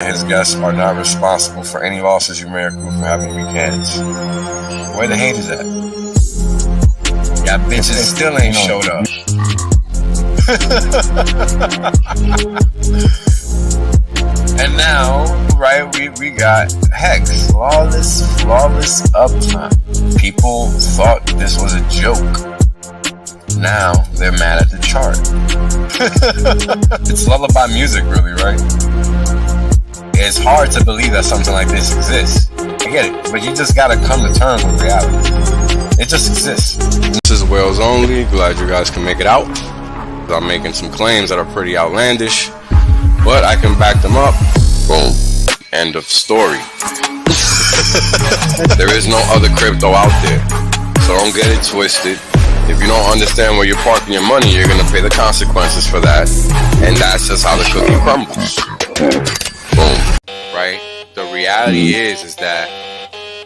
His guests are not responsible for any losses you may accrue for having weak hands. Where the haters at? Y'all bitches still ain't showed up. And now, right, we got HEX, flawless uptime. People thought this was a joke. Now they're mad at the chart. It's lullaby music, really, right? It's hard to believe that something like this exists. I get it, but you just gotta come to terms with reality. It just exists. This is Whales Only. Glad you guys can make it out. I'm making some claims that are pretty outlandish, but I can back them up. Boom. End of story. There is no other crypto out there, so don't get it twisted. If you don't understand where you're parking your money, you're gonna pay the consequences for that, and that's just how the cookie crumbles. Boom. Right? The reality is that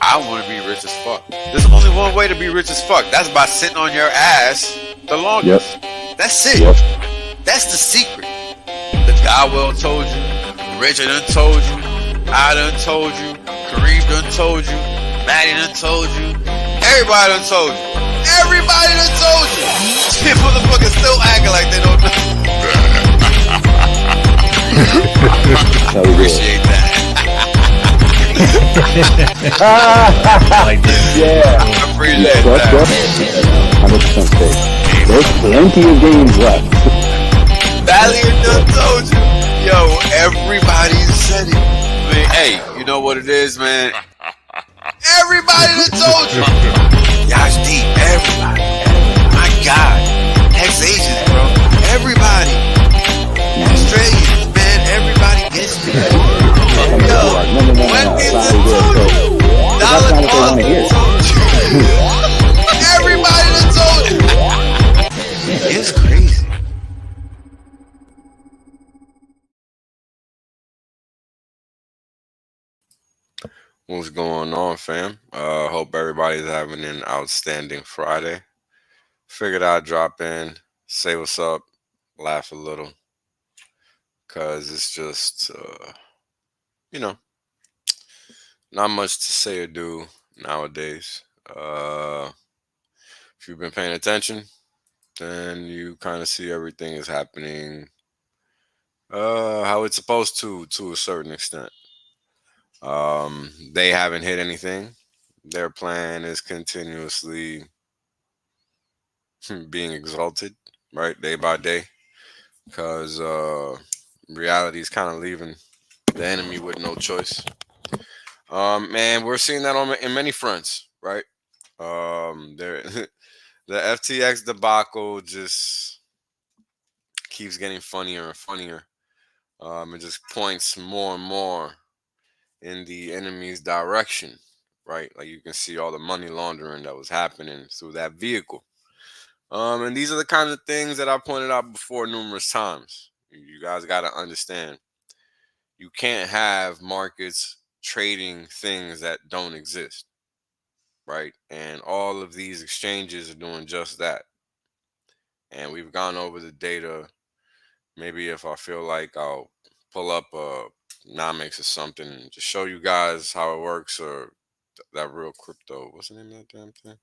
I want to be rich as fuck. There's only one way to be rich as fuck. That's by sitting on your ass the longest. Yep. That's it. Yep. That's the secret. The God well told you. Richard done told you. I done told you. Kareem done told you. Maddie done told you. Everybody done told you. Everybody done told you. Shit, motherfuckers still acting like they don't know. Appreciate that. Yeah. I appreciate that. 100% safe. There's plenty of games left. Valiant done told you. Yo, everybody said it. I mean, hey, you know what it is, man? Everybody done told you. Yash deep, everybody. My God. Hex-Asians, bro. Everybody. Australians, man. Everybody gets me. Yo, Wendy's done told you. Dollar Club done told you. Everybody done told you. It's crazy. What's going on, fam? Hope everybody's having an outstanding Friday. Figured I'd drop in, say what's up, laugh a little, because it's just, not much to say or do nowadays. If you've been paying attention, then you kind of see everything is happening how it's supposed to a certain extent. They haven't hit anything. Their plan is continuously being exalted, right, day by day, because reality is kind of leaving the enemy with no choice. And we're seeing that in many fronts, right? There, the FTX debacle just keeps getting funnier and funnier. It just points more and more in the enemy's direction, right? Like you can see all the money laundering that was happening through that vehicle. And these are the kinds of things that I pointed out before numerous times. You guys got to understand, you can't have markets trading things that don't exist, right? And all of these exchanges are doing just that. And we've gone over the data. Maybe if I feel like I'll pull up Nomics or something and just show you guys how it works, or that real crypto. What's the name of that damn thing?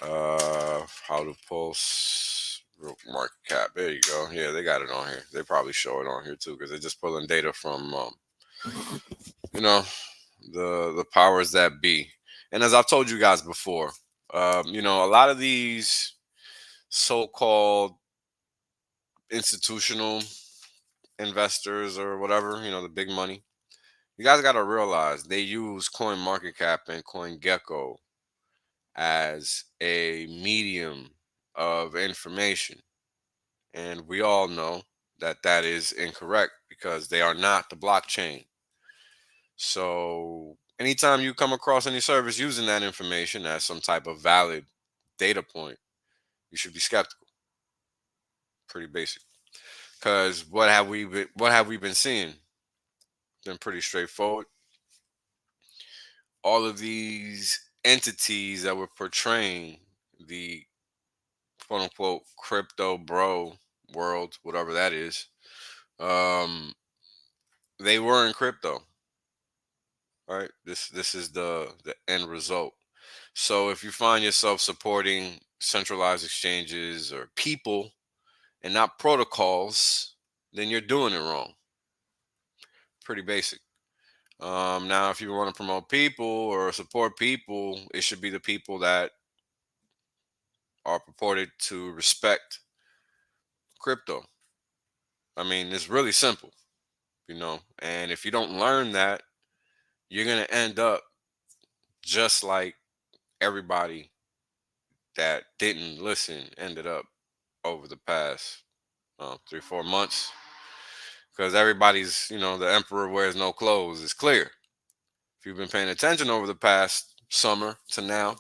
How to pulse real market cap. There you go. Yeah, they got it on here. They probably show it on here too, because they're just pulling data from the powers that be. And as I've told you guys before, a lot of these so-called institutional investors or whatever, the big money, you guys got to realize they use CoinMarketCap and CoinGecko as a medium of information. And we all know that that is incorrect, because they are not the blockchain. So anytime you come across any service using that information as some type of valid data point, you should be skeptical. Pretty basic. Because what have we been seeing? Been pretty straightforward. All of these entities that were portraying the quote unquote crypto bro world, whatever that is, they were in crypto, right? This is the end result. So if you find yourself supporting centralized exchanges or people and not protocols, then you're doing it wrong. Pretty basic. Now, if you want to promote people or support people, it should be the people that are purported to respect crypto. I mean, it's really simple, And if you don't learn that, you're gonna end up just like everybody that didn't listen ended up over the past 3 4 months. Because everybody's, the emperor wears no clothes. It's clear. If you've been paying attention over the past summer to now,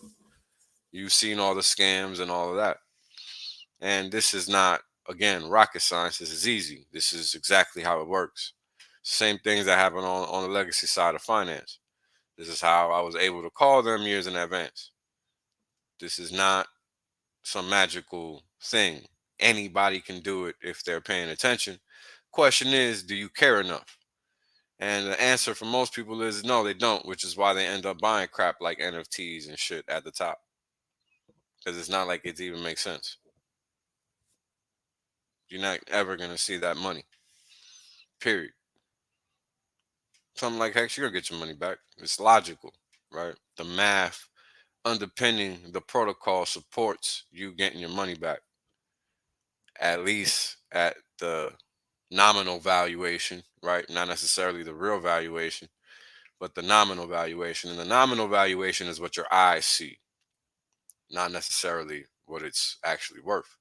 you've seen all the scams and all of that. And this is not, again, rocket science. This is easy. This is exactly how it works. Same things that happen on the legacy side of finance. This is how I was able to call them years in advance. This is not some magical thing. Anybody can do it if they're paying attention. Question is, do you care enough? And the answer for most people is no, they don't, which is why they end up buying crap like NFTs and shit at the top. Because it's not like it even makes sense. You're not ever going to see that money, period. Something like Hex, you're going to get your money back. It's logical, right? The math underpinning the protocol supports you getting your money back, at least at the nominal valuation, right? Not necessarily the real valuation, but the nominal valuation. And the nominal valuation is what your eyes see, not necessarily what it's actually worth.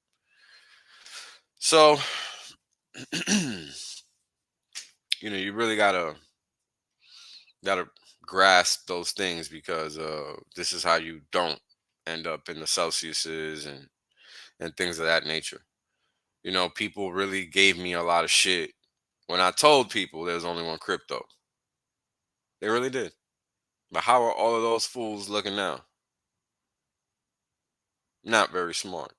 So, you really gotta grasp those things because this is how you don't end up in the Celsiuses and things of that nature. People really gave me a lot of shit when I told people there was only one crypto. They really did. But how are all of those fools looking now? Not very smart.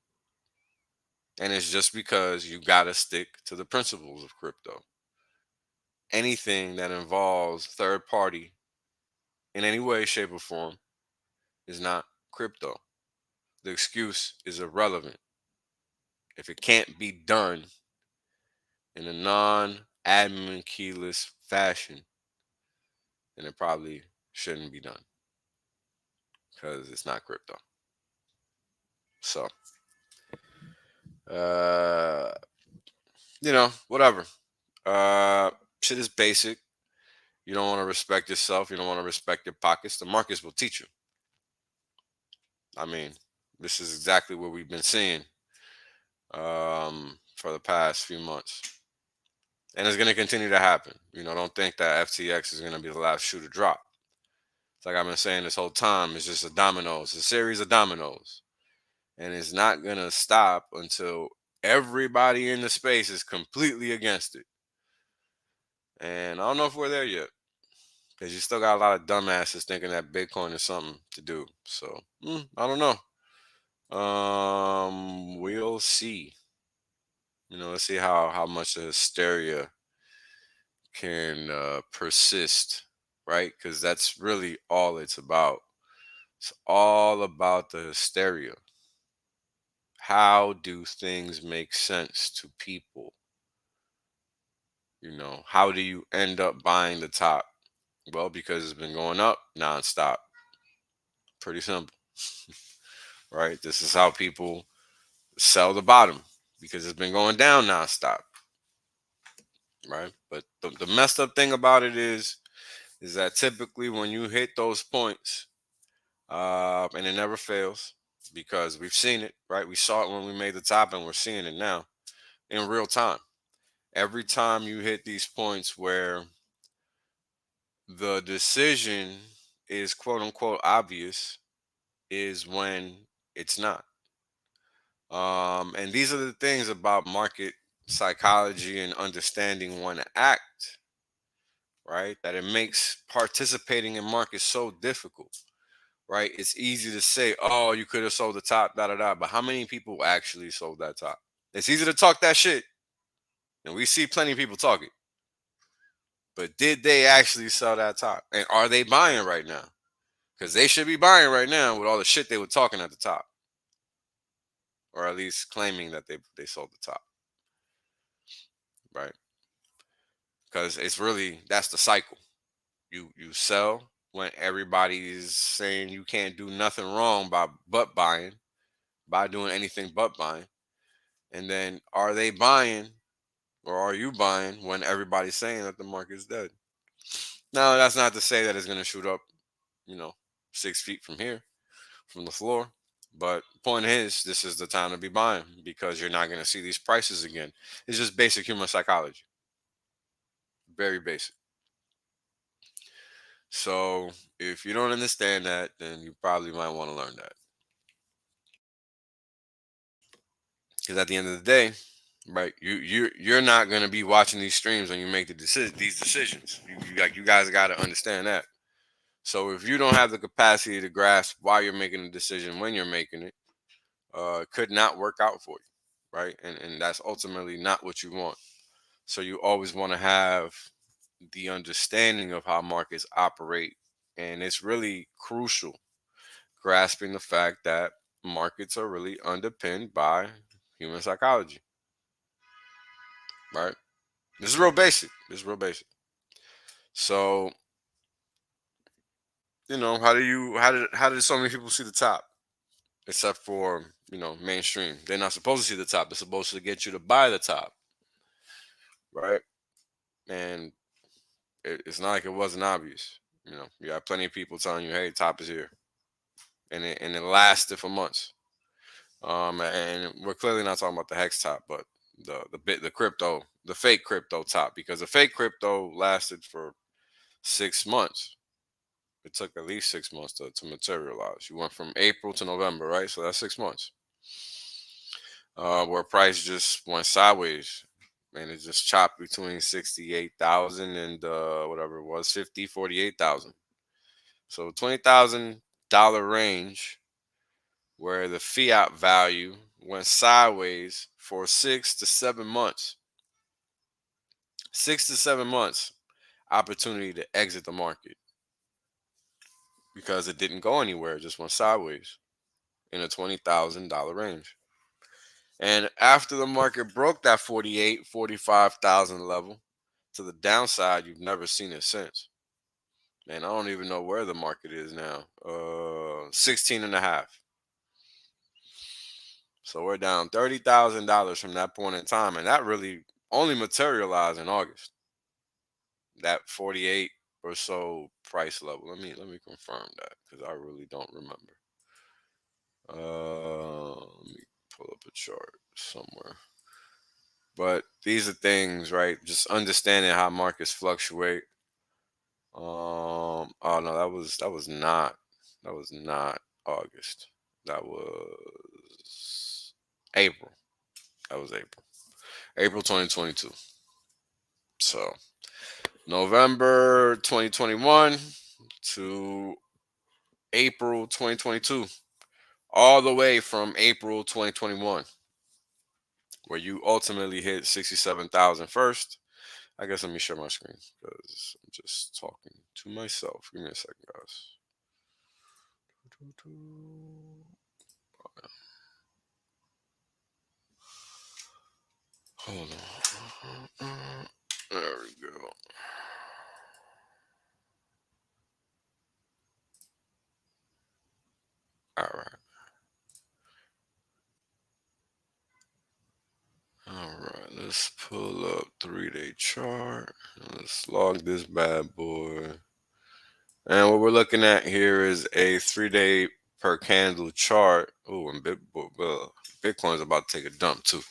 And it's just because you gotta stick to the principles of crypto. Anything that involves third party in any way, shape, or form is not crypto. The excuse is irrelevant. If it can't be done in a non admin keyless fashion, then it probably shouldn't be done because it's not crypto. So, uh, whatever. Uh, Shit is basic. You don't want to respect yourself. You don't want to respect your pockets. The markets will teach you. I mean, this is exactly what we've been seeing for the past few months. And it's going to continue to happen. Don't think that FTX is going to be the last shoe to drop. It's like I've been saying this whole time. It's just a domino. It's a series of dominoes. And it's not going to stop until everybody in the space is completely against it. And I don't know if we're there yet. Because you still got a lot of dumbasses thinking that Bitcoin is something to do. So, I don't know. We'll see. Let's see how much the hysteria can persist, right? Because that's really all it's about. It's all about the hysteria. How do things make sense to people? How do you end up buying the top? Well, because it's been going up nonstop. Pretty simple, right? This is how people sell the bottom because it's been going down nonstop, right? But the messed up thing about it is that typically when you hit those points, and it never fails because we've seen it, right? We saw it when we made the top, and we're seeing it now in real time. Every time you hit these points where the decision is quote unquote obvious, is when it's not. And these are the things about market psychology and understanding when to act, right? That it makes participating in markets so difficult, right? It's easy to say, oh, you could have sold the top, da da da. But how many people actually sold that top? It's easy to talk that shit, and we see plenty of people talk it. But did they actually sell that top? And are they buying right now? Because they should be buying right now with all the shit they were talking at the top, or at least claiming that they sold the top, right? Because it's really, that's the cycle. You sell when everybody's saying you can't do nothing wrong by doing anything but buying. And then are they buying, or are you buying when everybody's saying that the market's dead? Now that's not to say that it's gonna shoot up, you know, 6 feet from here, from the floor. But point is, this is the time to be buying because you're not gonna see these prices again. It's just basic human psychology. Very basic. So if you don't understand that, then you probably might want to learn that. Because at the end of the day, right, you're not gonna be watching these streams when you make these decisions. You guys got to understand that. So if you don't have the capacity to grasp why you're making a decision when you're making it, it could not work out for you, right? And that's ultimately not what you want. So you always want to have the understanding of how markets operate, and it's really crucial grasping the fact that markets are really underpinned by human psychology, right? This is real basic. This is real basic. So, how did so many people see the top? Except for, mainstream. They're not supposed to see the top. They're supposed to get you to buy the top, right? And it's not like it wasn't obvious. You got plenty of people telling you, "Hey, top is here," and it lasted for months. And we're clearly not talking about the hex top, but the crypto, the fake crypto top, because the fake crypto lasted for 6 months. It took at least 6 months to materialize. You went from April to November, right? So that's 6 months. Where price just went sideways, and it just chopped between 68,000 and whatever it was, 48,000. So $20,000 range where the fiat value went sideways for 6 to 7 months. 6 to 7 months opportunity to exit the market because it didn't go anywhere, it just went sideways in a $20,000 range. And after the market broke that 45,000 level to the downside, you've never seen it since. Man, I don't even know where the market is now. 16 and a half. So we're down $30,000 from that point in time, and that really only materialized in August. That 48 or so price level. Let me confirm that because I really don't remember. Let me pull up a chart somewhere. But these are things, right? Just understanding how markets fluctuate. Oh no, that was not August. That was April. That was April. April 2022. So November 2021 to April 2022. All the way from April 2021, where you ultimately hit 67,000 first. I guess let me share my screen because I'm just talking to myself. Give me a second, guys. Hold on. There we go. All right. All right. Let's pull up 3-day chart. Let's log this bad boy. And what we're looking at here is a 3-day per candle chart. Oh, and Bitcoin's about to take a dump too.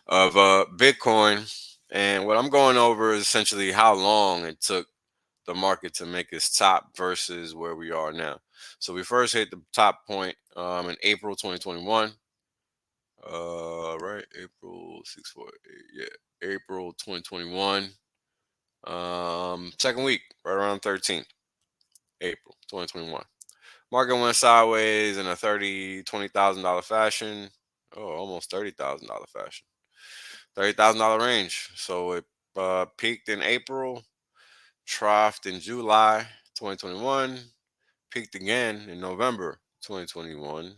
Of Bitcoin. And what I'm going over is essentially how long it took the market to make its top versus where we are now. So we first hit the top point in April 2021. Right, April 648. Yeah, April 2021. Second week, right around 13th April 2021. Market went sideways in a $20,000 fashion. Oh, almost $30,000 fashion. $30,000 range. So it peaked in April, troughed in July 2021, peaked again in November 2021,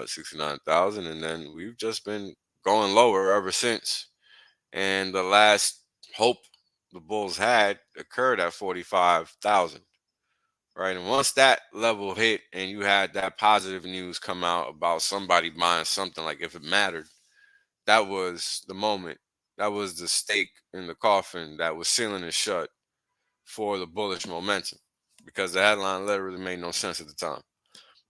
69,000, and then we've just been going lower ever since. And the last hope the Bulls had occurred at 45,000, right? And once that level hit and you had that positive news come out about somebody buying something, like if it mattered, that was the moment. That was the stake in the coffin that was sealing it shut for the bullish momentum, because the headline literally made no sense at the time.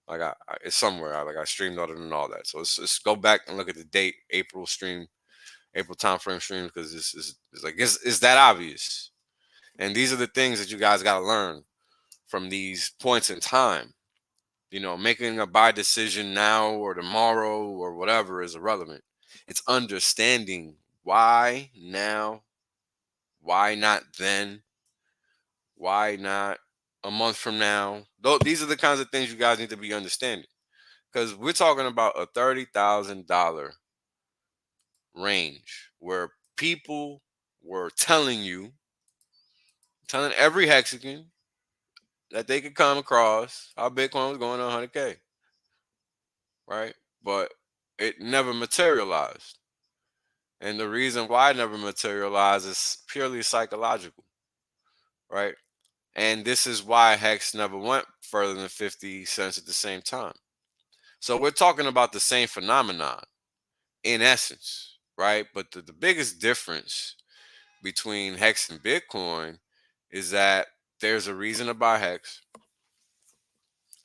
Like it's somewhere. I streamed all it and all that. So let's go back and look at the date, April stream, April time frame stream, because this is it's like it's that obvious. And these are the things that you guys got to learn from these points in time. Making a buy decision now or tomorrow or whatever is irrelevant. It's understanding why now, why not then, why not a month from now. These are the kinds of things you guys need to be understanding, because we're talking about a $30,000 range where people were telling every Hexican that they could come across how Bitcoin was going to 100K, right? But it never materialized. And the reason why it never materialized is purely psychological, right? And this is why Hex never went further than 50 cents at the same time. So we're talking about the same phenomenon in essence, right? But the biggest difference between Hex and Bitcoin is that there's a reason to buy Hex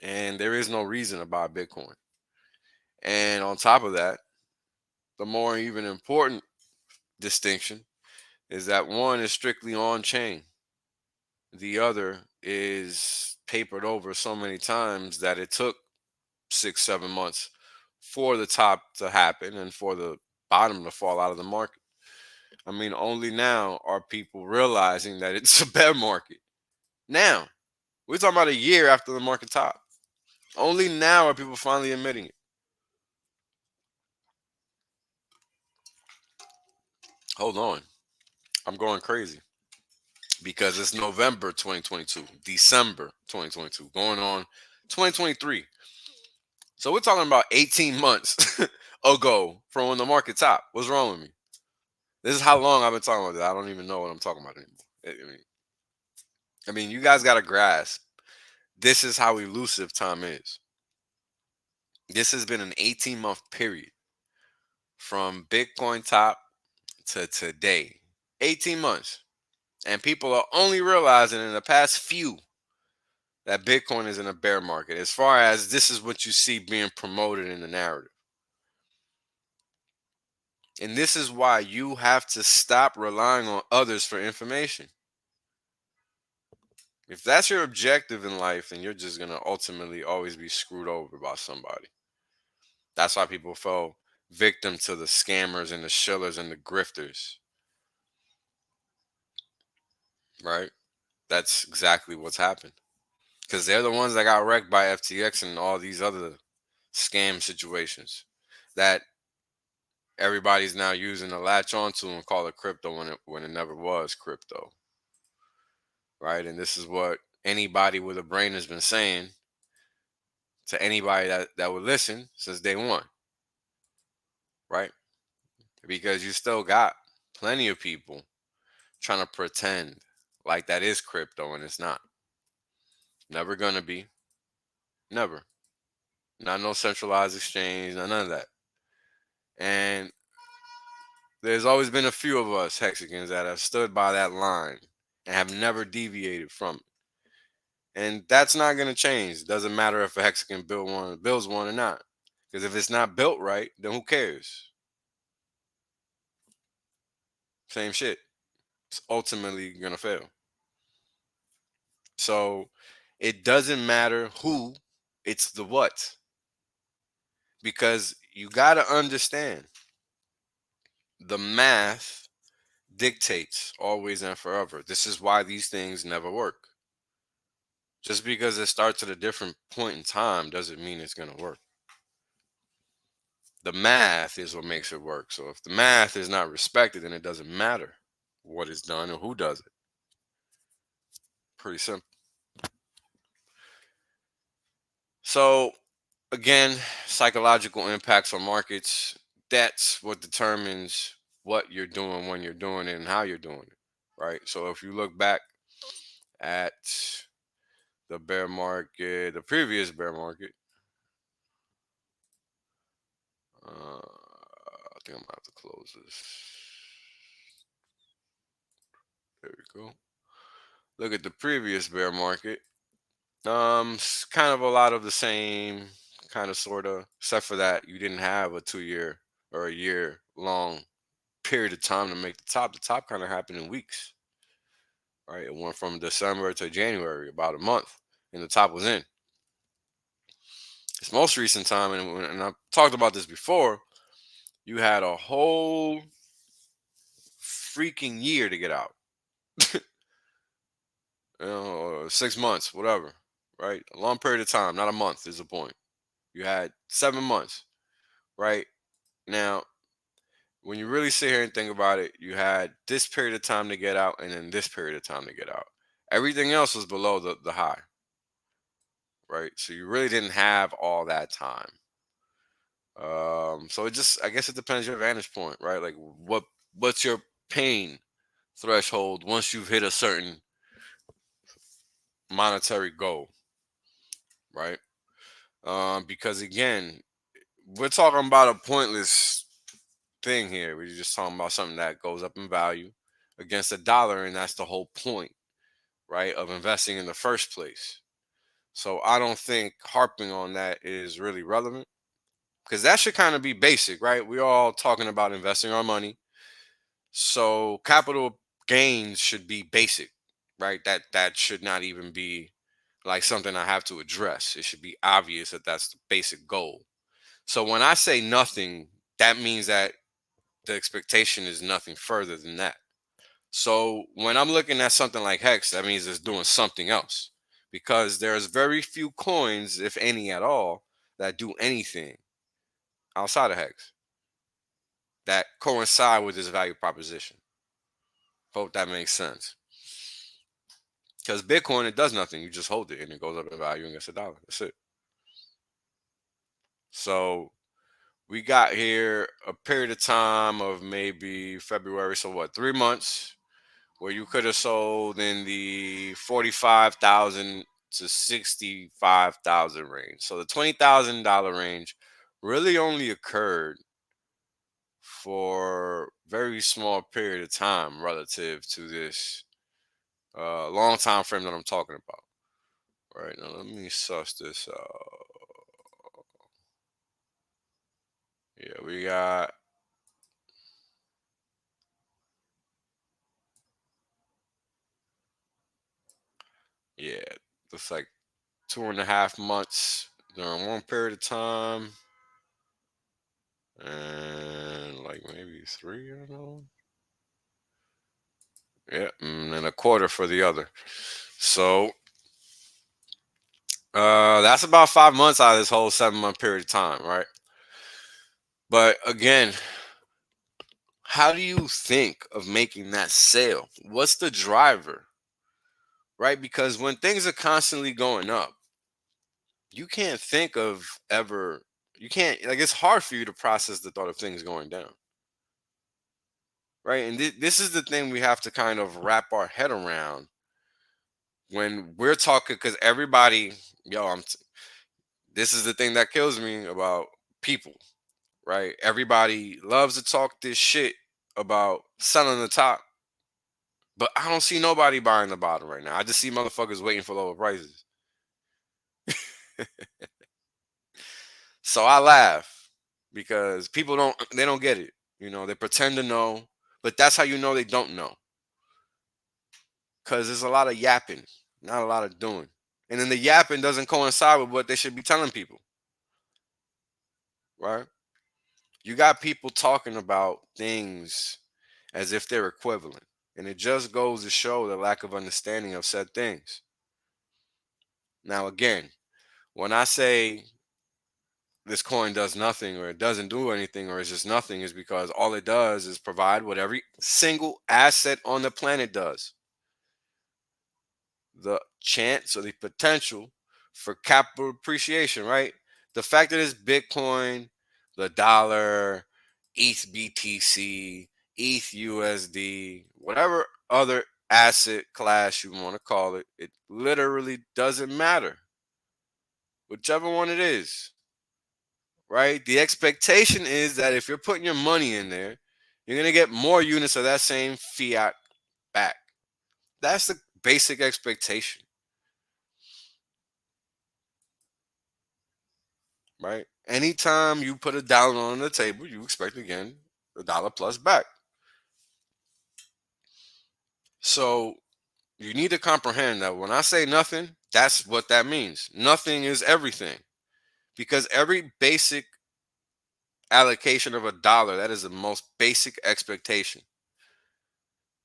and there is no reason to buy Bitcoin. And on top of that, the more even important distinction is that one is strictly on chain. The other is papered over so many times that it took 6, 7 months for the top to happen and for the bottom to fall out of the market. I mean, only now are people realizing that it's a bear market. Now, we're talking about a year after the market top. Only now are people finally admitting it. Hold on. I'm going crazy because it's November 2022, December 2022, going on 2023. So we're talking about 18 months ago from when the market top. What's wrong with me? This is how long I've been talking about this. I don't even know what I'm talking about anymore. I mean, you guys got to grasp. This is how elusive time is. This has been an 18-month period from Bitcoin top to today. 18 months. And people are only realizing in the past few that Bitcoin is in a bear market, as far as this is what you see being promoted in the narrative. And this is why you have to stop relying on others for information. If that's your objective in life, then you're just going to ultimately always be screwed over by somebody. That's why people fell victim to the scammers and the shillers and the grifters. Right? That's exactly what's happened. Because they're the ones that got wrecked by FTX and all these other scam situations that everybody's now using to latch onto and call it crypto when it never was crypto. Right? And this is what anybody with a brain has been saying to anybody that would listen since day one. Right? Because you still got plenty of people trying to pretend like that is crypto and it's not. Never gonna be. Never. Not no centralized exchange, none of that. And there's always been a few of us Hexicans that have stood by that line and have never deviated from it. And that's not going to change. Doesn't matter if a Hexican builds one or not. Because if it's not built right, then who cares? Same shit. It's ultimately going to fail. So it doesn't matter who, it's the what. Because you got to understand the math dictates always and forever. This is why these things never work. Just because it starts at a different point in time doesn't mean it's going to work. The math is what makes it work. So if the math is not respected, then it doesn't matter what is done or who does it. Pretty simple. So again, psychological impacts on markets. That's what determines what you're doing, when you're doing it, and how you're doing it. Right. So if you look back at the bear market, the previous bear market, I think I'm gonna have to close this. There we go. Look at the previous bear market. Kind of a lot of the same, kind of sort of, except for that you didn't have a 2 year or a year long period of time to make the top. The top kind of happened in weeks, right? It went from December to January, about a month, and the top was in. This most recent time, and I've talked about this before, you had a whole freaking year to get out. 6 months, whatever, right? A long period of time, not a month is the point. You had 7 months, right? Now, when you really sit here and think about it, you had this period of time to get out and then this period of time to get out. Everything else was below the high, right? So you really didn't have all that time. So it just, I guess it depends your vantage point, right? Like what's your pain threshold once you've hit a certain monetary goal, right? Because again, we're talking about a pointless thing here. We're just talking about something that goes up in value against a dollar, and that's the whole point, right, of investing in the first place. So I don't think harping on that is really relevant because that should kind of be basic, right? We're all talking about investing our money. So capital gains should be basic, right? That should not even be like something I have to address. It should be obvious that that's the basic goal. So when I say nothing, that means that the expectation is nothing further than that. So when I'm looking at something like Hex, that means it's doing something else because there's very few coins, if any at all, that do anything outside of Hex that coincide with this value proposition. Hope that makes sense. Because Bitcoin, it does nothing. You just hold it and it goes up in value and gets $1. That's it. So we got here a period of time of maybe February. So what, 3 months where you could have sold in the 45,000 to 65,000 range. So the $20,000 range really only occurred for very small period of time relative to this long time frame that I'm talking about. All right, now let me suss this out. Yeah, we got, yeah, looks like 2.5 months during one period of time, and like maybe three, I don't know. Yeah, and then a quarter for the other. So that's about 5 months out of this whole 7 month period of time, right? But again, how do you think of making that sale? What's the driver, right? Because when things are constantly going up, you can't think of ever, you can't, like, it's hard for you to process the thought of things going down, right? And this is the thing we have to kind of wrap our head around when we're talking, because everybody, yo, this is the thing that kills me about people, right? Everybody loves to talk this shit about selling the top, but I don't see nobody buying the bottom right now. I just see motherfuckers waiting for lower prices. So I laugh because people don't get it. They pretend to know, but that's how you know they don't know. Because there's a lot of yapping, not a lot of doing. And then the yapping doesn't coincide with what they should be telling people, right? You got people talking about things as if they're equivalent. And it just goes to show the lack of understanding of said things. Now, again, when I say this coin does nothing or it doesn't do anything or it's just nothing, is because all it does is provide what every single asset on the planet does. the chance or the potential for capital appreciation, right? The fact that it's Bitcoin, the dollar, ETH BTC, ETH USD, whatever other asset class you want to call it, it literally doesn't matter. Whichever one it is, right? The expectation is that if you're putting your money in there, you're going to get more units of that same fiat back. That's the basic expectation, right? Anytime you put $1 on the table, you expect again $1 plus back. So you need to comprehend that when I say nothing, that's what that means. Nothing is everything, because every basic allocation of $1, that is the most basic expectation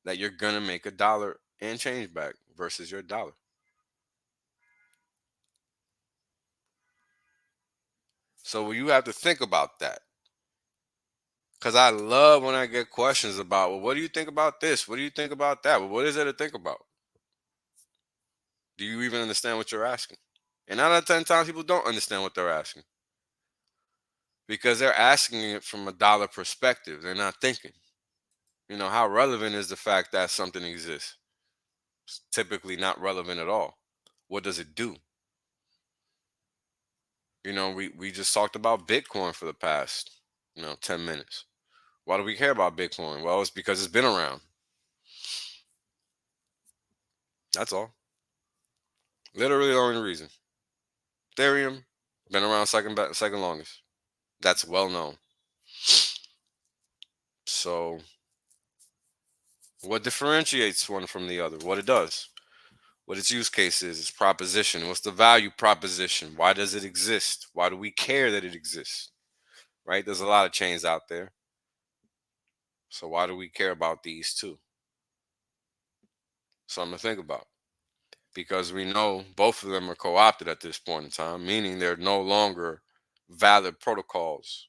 that you're gonna make $1 and change back versus your dollar. So you have to think about that. Because I love when I get questions about, well, what do you think about this? What do you think about that? Well, what is there to think about? Do you even understand what you're asking? And 9 out of 10 times, people don't understand what they're asking because they're asking it from a dollar perspective. They're not thinking. How relevant is the fact that something exists? It's typically not relevant at all. What does it do? We just talked about Bitcoin for the past, 10 minutes. Why do we care about Bitcoin? Well, it's because it's been around. That's all. Literally the only reason. Ethereum been around second longest. That's well known. So, what differentiates one from the other? What it does, what its use case is, its proposition. What's the value proposition? Why does it exist? Why do we care that it exists? Right? There's a lot of chains out there. So why do we care about these two? Something to think about. Because we know both of them are co-opted at this point in time, meaning they're no longer valid protocols,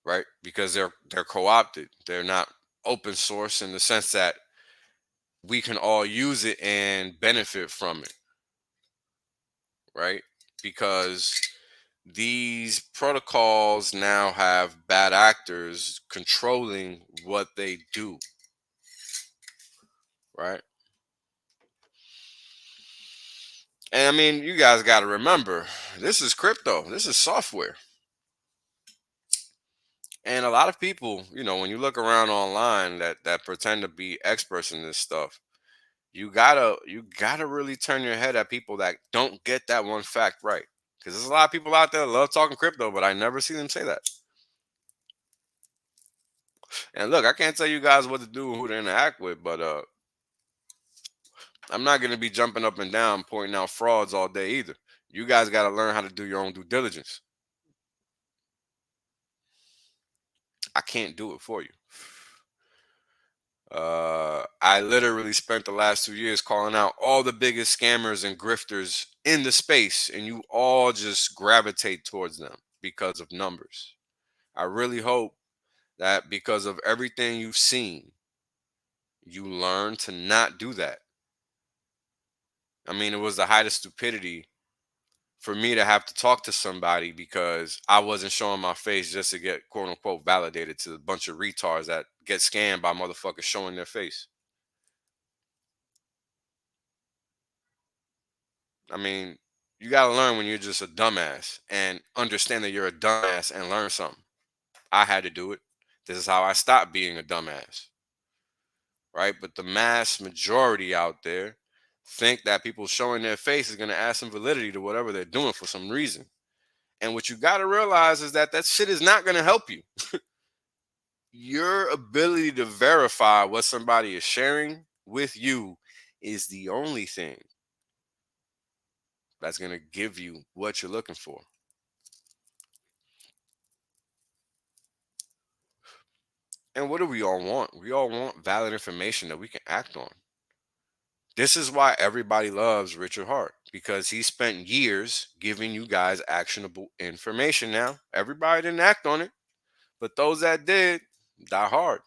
right? Because they're co-opted. They're not open source in the sense that we can all use it and benefit from it, right? Because these protocols now have bad actors controlling what they do, right? And I mean, you guys got to remember, this is crypto, this is software. And a lot of people, when you look around online that pretend to be experts in this stuff, you gotta really turn your head at people that don't get that one fact right. Because there's a lot of people out there that love talking crypto, but I never see them say that. And look, I can't tell you guys what to do and who to interact with, but I'm not gonna be jumping up and down pointing out frauds all day either. You guys gotta learn how to do your own due diligence. I can't do it for you. I literally spent the last 2 years calling out all the biggest scammers and grifters in the space, and you all just gravitate towards them because of numbers. I really hope that because of everything you've seen, you learn to not do that. I mean, it was the height of stupidity for me to have to talk to somebody because I wasn't showing my face just to get quote unquote validated to a bunch of retards that get scammed by motherfuckers showing their face. I mean, you got to learn when you're just a dumbass and understand that you're a dumbass and learn something. I had to do it. This is how I stopped being a dumbass. Right? But the mass majority out there think that people showing their face is going to add some validity to whatever they're doing for some reason. And what you got to realize is that shit is not going to help you. Your ability to verify what somebody is sharing with you is the only thing that's going to give you what you're looking for. And what do we all want? We all want valid information that we can act on. This is why everybody loves Richard Hart, because he spent years giving you guys actionable information. Now, everybody didn't act on it, but those that did, die hard.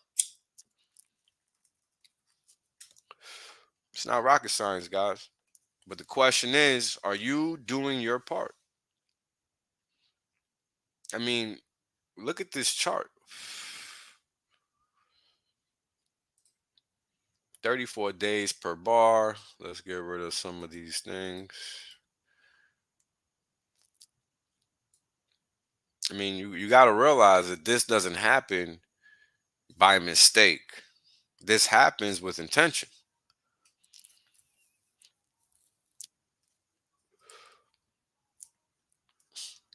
It's not rocket science, guys. But the question is, are you doing your part? I mean, look at this chart. 34 days per bar. Let's get rid of some of these things. I mean, you got to realize that this doesn't happen by mistake. This happens with intention,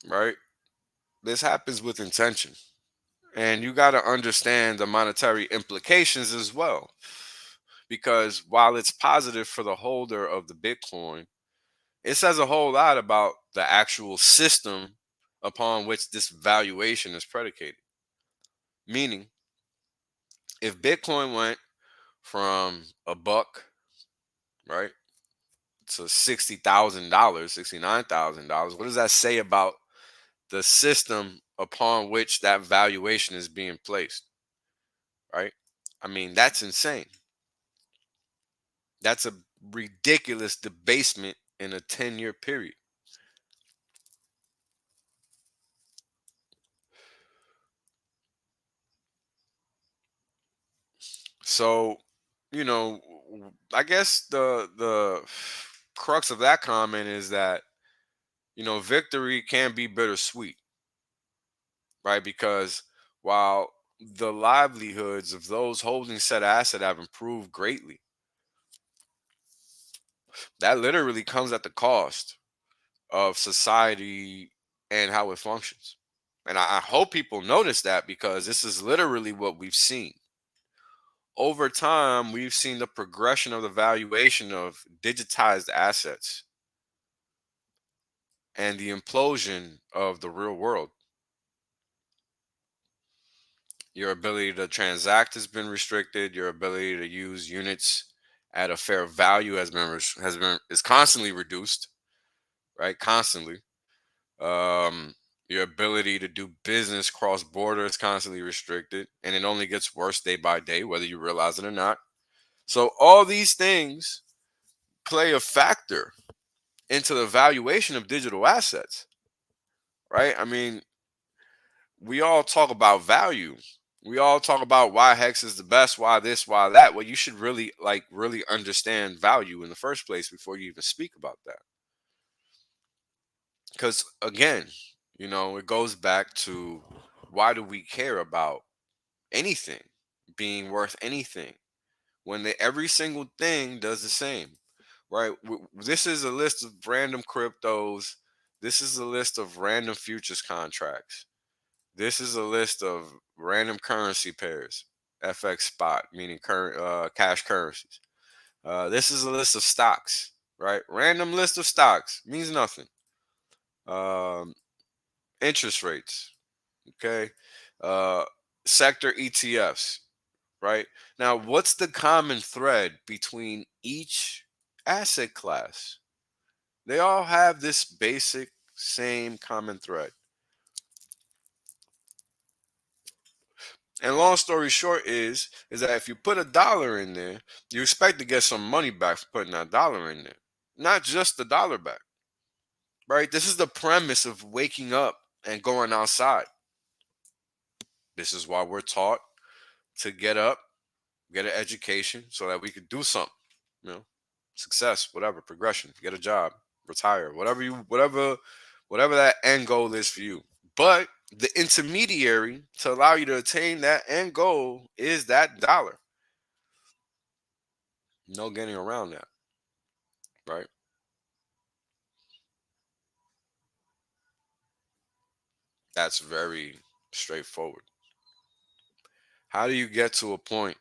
right? This happens with intention. And you got to understand the monetary implications as well. Because while it's positive for the holder of the Bitcoin, it says a whole lot about the actual system upon which this valuation is predicated. Meaning, if Bitcoin went from a buck, right, to $60,000, $69,000, what does that say about the system upon which that valuation is being placed, right? I mean, that's insane. That's a ridiculous debasement in a 10-year period. So, I guess the crux of that comment is that, victory can be bittersweet, right? Because while the livelihoods of those holding said asset have improved greatly, that literally comes at the cost of society and how it functions. And I hope people notice that, because this is literally what we've seen. Over time, we've seen the progression of the valuation of digitized assets and the implosion of the real world. Your ability to transact has been restricted. Your ability to use units at a fair value is constantly reduced, right? Constantly. Your ability to do business cross border is constantly restricted, and it only gets worse day by day, whether you realize it or not. So all these things play a factor into the valuation of digital assets, right? I mean, we all talk about value. We all talk about why Hex is the best, why this, why that. Well, you should really understand value in the first place before you even speak about that. Because again, it goes back to, why do we care about anything being worth anything when every single thing does the same, right? This is a list of random cryptos. This is a list of random futures contracts. This is a list of random currency pairs, FX spot, meaning current cash currencies. This is a list of stocks, right? Random list of stocks means nothing. Um, Interest rates, okay? Uh, Sector ETFs, right? Now, what's the common thread between each asset class? They all have this basic same common thread. And long story short is that if you put $1 in there, you expect to get some money back for putting that dollar in there. Not just the dollar back. Right? This is the premise of waking up and going outside. This is why we're taught to get up, get an education so that we could do something. You know, success, whatever, progression, get a job, retire, whatever that end goal is for you. But the intermediary to allow you to attain that end goal is that dollar. No getting around that, right? That's very straightforward. How do you get to a point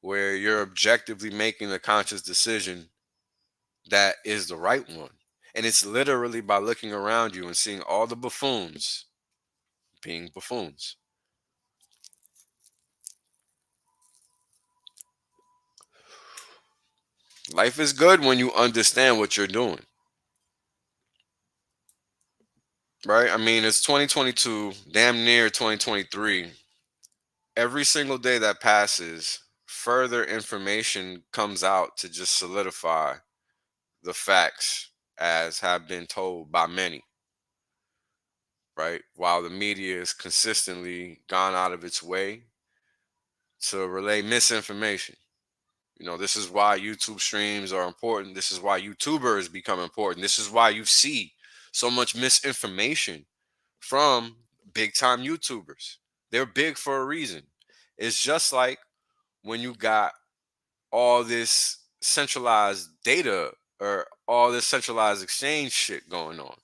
where you're objectively making a conscious decision that is the right one? And it's literally by looking around you and seeing all the buffoons being buffoons. Life is good when you understand what you're doing, right? I mean, it's 2022, damn near 2023. Every single day that passes further information comes out to just solidify the facts as have been told by many, right? While the media has consistently gone out of its way to relay misinformation. This is why YouTube streams are important. This is why YouTubers become important. This is why you see so much misinformation from big time YouTubers. They're big for a reason. It's just like when you got all this centralized data or all this centralized exchange shit going on,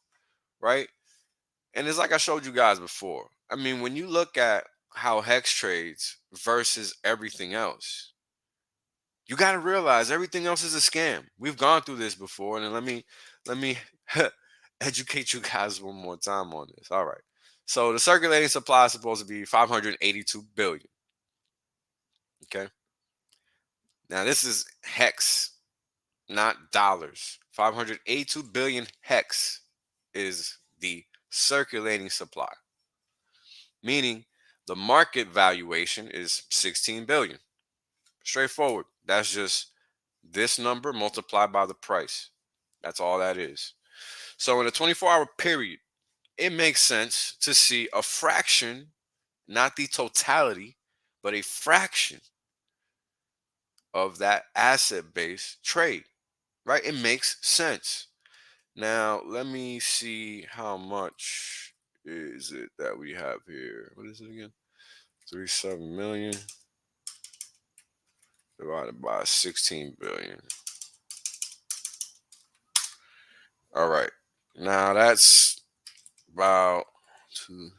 right? And it's like I showed you guys before. I mean, when you look at how Hex trades versus everything else, you got to realize everything else is a scam. We've gone through this before, and then let me educate you guys one more time on this. All right. So the circulating supply is supposed to be 582 billion. Okay. Now this is hex, not dollars. 582 billion hex is the circulating supply, meaning the market valuation is 16 billion. Straightforward. That's just this number multiplied by the price. That's all that is. So in a 24-hour period, it makes sense to see a fraction, not the totality, but a fraction of that asset base trade, right? It makes sense. Now, let me see how much is it that we have here. What is it again? 37 million divided by 16 billion. All right. Now that's about two.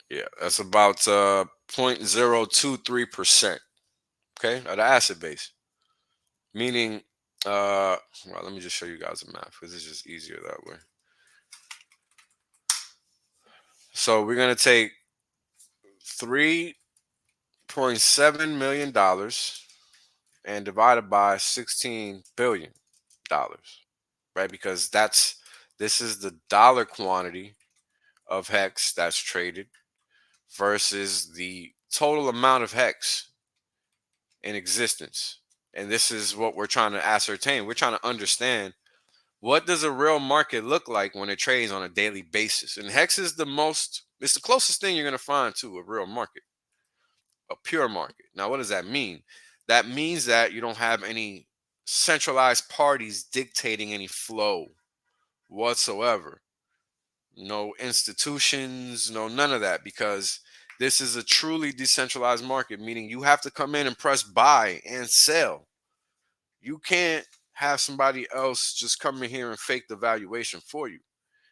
Yeah, that's about 0.023%. Okay, of the asset base. Meaning, well, let me just show you guys the math because it's just easier that way. So we're gonna take $3.7 million and divide it by $16 billion, right? Because this is the dollar quantity of hex that's traded versus the total amount of hex in existence. And this is what we're trying to ascertain. We're trying to understand, what does a real market look like when it trades on a daily basis? And hex is it's the closest thing you're going to find to a real market, a pure market. Now, what does that mean? That means that you don't have any centralized parties dictating any flow whatsoever. No institutions, no none of that, because this is a truly decentralized market, meaning you have to come in and press buy and sell. You can't have somebody else just come in here and fake the valuation for you.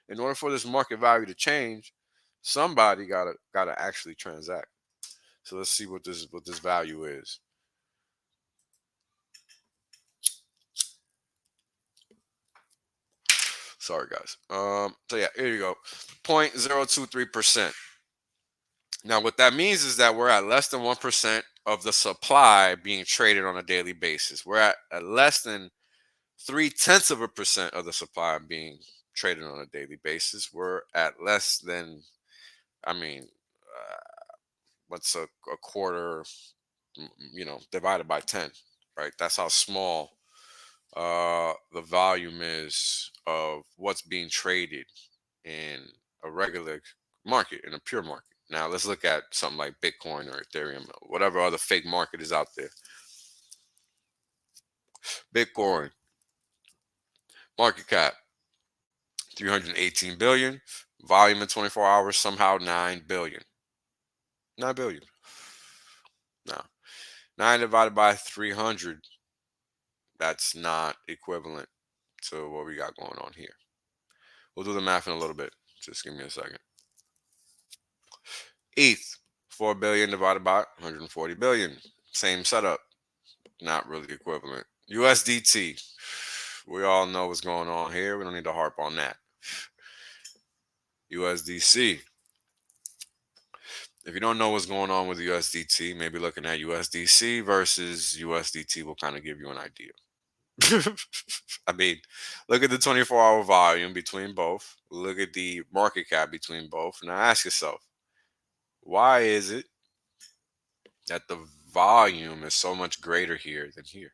In order for this market value to change, somebody gotta actually transact. So let's see what this value is. Sorry guys. So yeah, here you go. 0.023%. Now what that means is that we're at less than 1% of the supply being traded on a daily basis. We're at less than 0.3% of the supply being traded on a daily basis. We're at less than, I mean, what's a quarter, divided by 10, right? That's how small the volume is of what's being traded in a regular market, in a pure market. Now let's look at something like Bitcoin or Ethereum, or whatever other fake market is out there. Bitcoin market cap 318 billion, volume in 24 hours somehow 9 billion. 9 billion. Now, 9 divided by 300, that's not equivalent to what we got going on here. We'll do the math in a little bit. Just give me a second. ETH, 4 billion divided by 140 billion. Same setup. Not really equivalent. USDT. We all know what's going on here. We don't need to harp on that. USDC. If you don't know what's going on with USDT, maybe looking at USDC versus USDT will kind of give you an idea. I mean, look at the 24-hour volume between both. Look at the market cap between both. Now ask yourself, Why is it that the volume is so much greater here than here?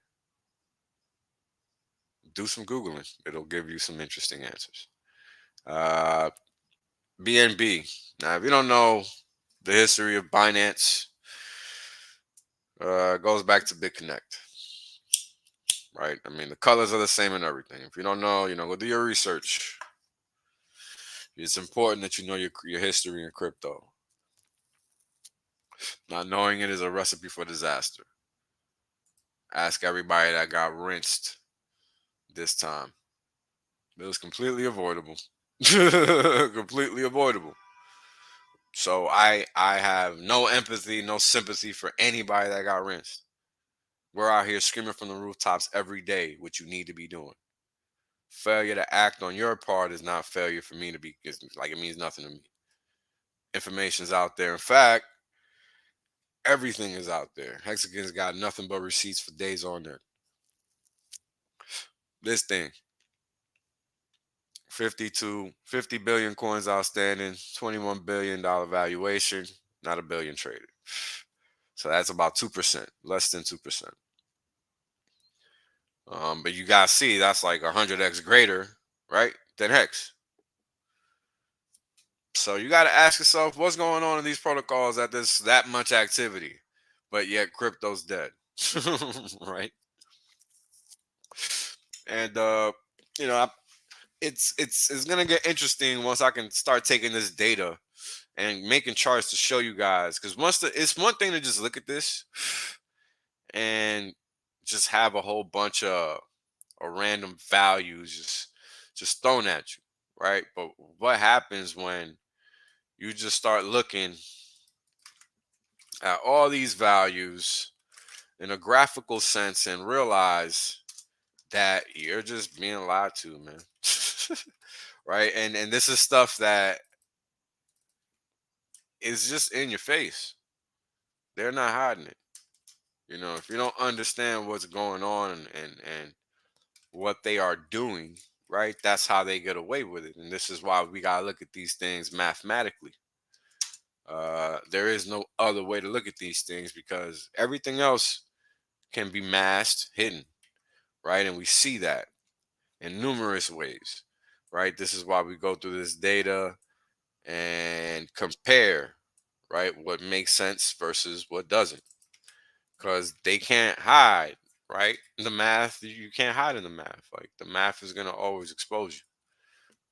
Do some Googling. It'll give you some interesting answers. Uh, BNB. Now, if you don't know the history of Binance, goes back to BitConnect, right? I mean, the colors are the same and everything. If you don't know, go do your research. It's important that you know your history in crypto. Not knowing it is a recipe for disaster. Ask everybody that got rinsed this time. It was completely avoidable. Completely avoidable. So I have no empathy, no sympathy for anybody that got rinsed. We're out here screaming from the rooftops every day what you need to be doing. Failure to act on your part is not failure for me to be, like, it means nothing to me. Information's out there. In fact, everything is out there. Hexagon's got nothing but receipts for days on end. This thing, 50 billion coins outstanding, $21 billion valuation, not a billion traded. So that's about 2%, less than 2%. But you guys see that's like 100x greater, right, than Hex. So you got to ask yourself what's going on in these protocols that there's that much activity, but yet crypto's dead, right? And it's gonna get interesting once I can start taking this data and making charts to show you guys. Because it's one thing to just look at this and just have a whole bunch of random values just thrown at you, right? But what happens when you just start looking at all these values in a graphical sense and realize that you're just being lied to, man. Right? And this is stuff that is just in your face. They're not hiding it. If you don't understand what's going on and what they are doing, right? That's how they get away with it. And this is why we gotta look at these things mathematically. There is no other way to look at these things because everything else can be masked, hidden, right? And we see that in numerous ways, right? This is why we go through this data and compare, right, what makes sense versus what doesn't, because they can't hide, right? The math, you can't hide in the math. Like, the math is going to always expose you.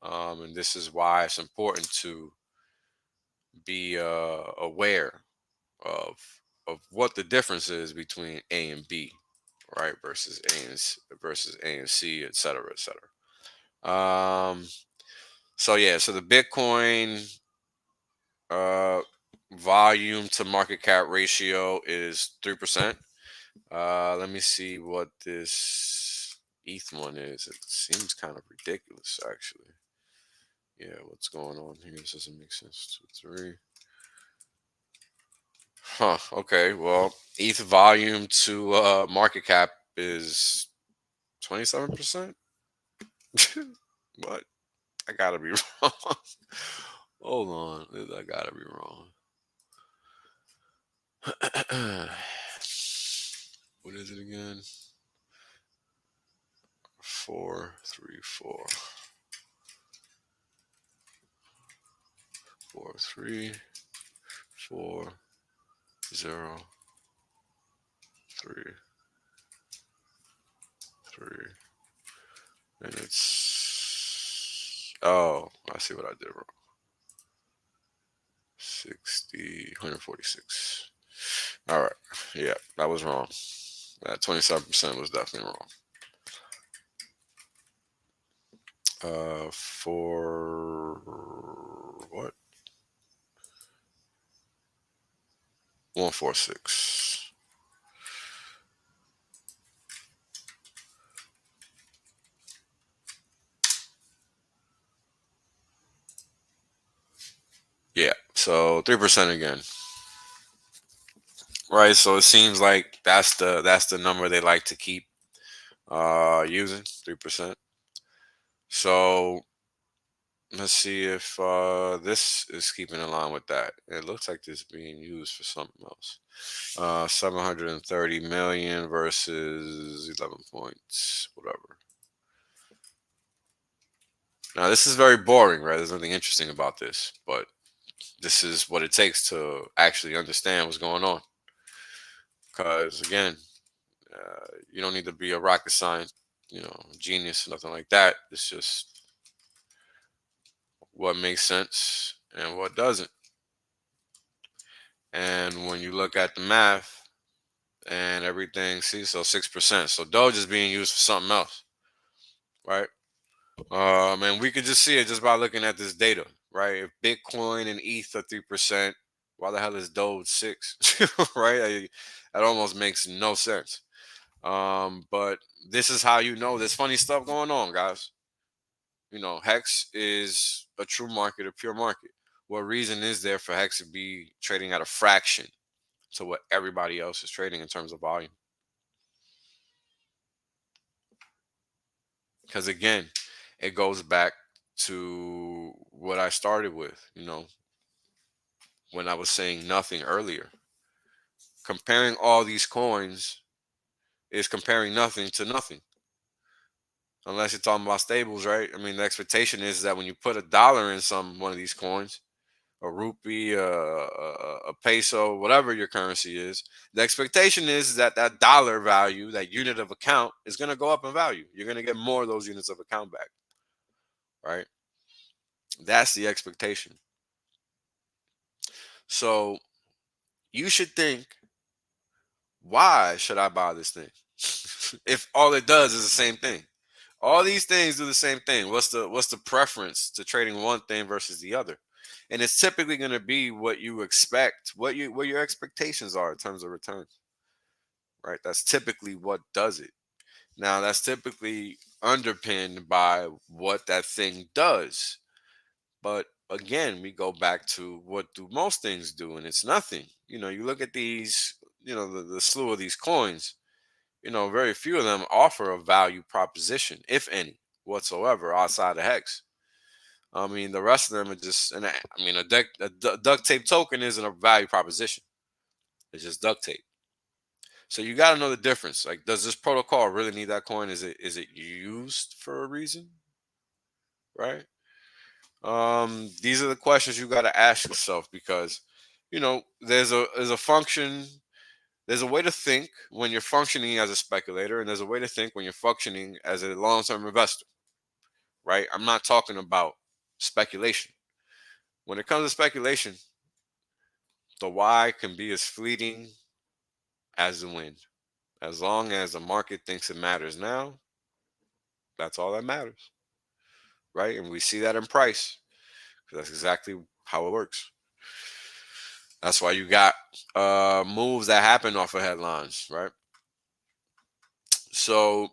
And this is why it's important to be aware of what the difference is between A and B, right, versus A and C, et cetera, et cetera. So yeah, so the Bitcoin uh volume to market cap ratio is 3%. Let me see what this ETH one is. It seems kind of ridiculous, actually. Yeah, what's going on here? This doesn't make sense. 2, 3. Huh. Okay. Well, ETH volume to market cap is 27%. What? I gotta be wrong. Hold on. I gotta be wrong. What is it again? 434. 43403. And it's, oh, I see what I did wrong. 146. All right. Yeah, that was wrong. That 27% was definitely wrong. For what? 146. Yeah, so 3% again. Right, so it seems like that's the number they like to keep using, 3%. So Let's see if this is keeping in line with that. It looks like this is being used for something else. 730 million versus 11 points, whatever. Now, this is very boring, right? There's nothing interesting about this, but this is what it takes to actually understand what's going on. Because, again, you don't need to be a rocket science, genius, nothing like that. It's just what makes sense and what doesn't. And when you look at the math and everything, see, so 6%. So Doge is being used for something else, right? And we could just see it just by looking at this data, right? If Bitcoin and ETH are 3%, why the hell is Doge 6? Right? That almost makes no sense. But this is how you know there's funny stuff going on, guys. Hex is a true market, a pure market. What reason is there for Hex to be trading at a fraction to what everybody else is trading in terms of volume? Because again, it goes back to what I started with, when I was saying nothing earlier. Comparing all these coins is comparing nothing to nothing. Unless you're talking about stables, right? I mean, the expectation is that when you put $1 in one of these coins, a rupee, a peso, whatever your currency is, the expectation is that that dollar value, that unit of account, is going to go up in value. You're going to get more of those units of account back, right? That's the expectation. So you should think, why should I buy this thing? If all it does is the same thing. All these things do the same thing. What's the preference to trading one thing versus the other? And it's typically going to be what you expect, what your expectations are in terms of returns, right? That's typically what does it. Now, that's typically underpinned by what that thing does. But again, we go back to what do most things do, and it's nothing. You look at these, the slew of these coins. Very few of them offer a value proposition, if any, whatsoever, outside of Hex. I mean, the rest of them are just, and I mean, a duct tape token isn't a value proposition. It's just duct tape. So you got to know the difference. Like, does this protocol really need that coin? Is it used for a reason, right? These are the questions you got to ask yourself because, there's a function. There's a way to think when you're functioning as a speculator, and there's a way to think when you're functioning as a long-term investor, right? I'm not talking about speculation. When it comes to speculation, the why can be as fleeting as the wind. As long as the market thinks it matters now, that's all that matters, right? And we see that in price because that's exactly how it works. That's why you got moves that happen off of headlines, right? So,